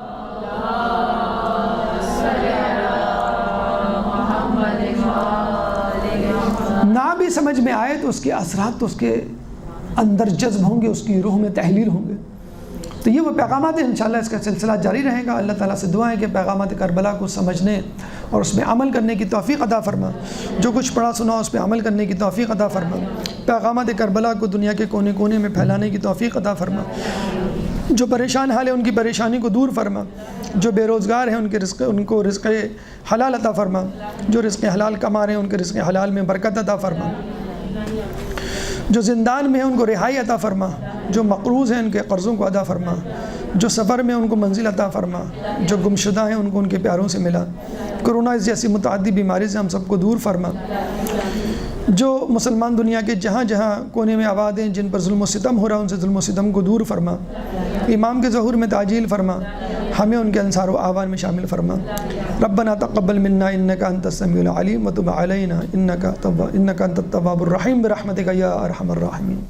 نہ بھی سمجھ میں آئے تو اس کے اثرات تو اس کے اندر جذب ہوں گے، اس کی روح میں تحلیل ہوں گے۔ تو یہ وہ پیغامات ہیں، انشاءاللہ اس کا سلسلہ جاری رہے گا۔ اللہ تعالیٰ سے دعا ہے کہ پیغامات کربلا کو سمجھنے اور اس میں عمل کرنے کی توفیق عطا فرما، جو کچھ پڑھا سنا اس پہ عمل کرنے کی توفیق عطا فرما، پیغامات کربلا کو دنیا کے کونے کونے میں پھیلانے کی توفیق عطا فرما، جو پریشان حال ہے ان کی پریشانی کو دور فرما، جو بے روزگار ہیں ان کو رزق حلال عطا فرما، جو رزق حلال کما رہے ہیں ان کے رزق حلال میں برکت عطا فرما، جو زندان میں ہیں ان کو رہائی عطا فرما، جو مقروض ہیں ان کے قرضوں کو ادا فرما، جو سفر میں ان کو منزل عطا فرما، جو گمشدہ ہیں ان کو ان کے پیاروں سے ملا، کرونا جیسی متعدی بیماری سے ہم سب کو دور فرما، جو مسلمان دنیا کے جہاں جہاں کونے میں آباد ہیں جن پر ظلم و ستم ہو رہا ہے ان سے ظلم و ستم کو دور فرما، امام کے ظہور میں تعجیل فرما، ہمیں ان کے انصار و اعوان میں شامل فرما۔ ربنا تقبل منا انک انت السمیع العلیم وتب علینا انک انت التواب الرحیم برحمتک یا ارحم الراحمین۔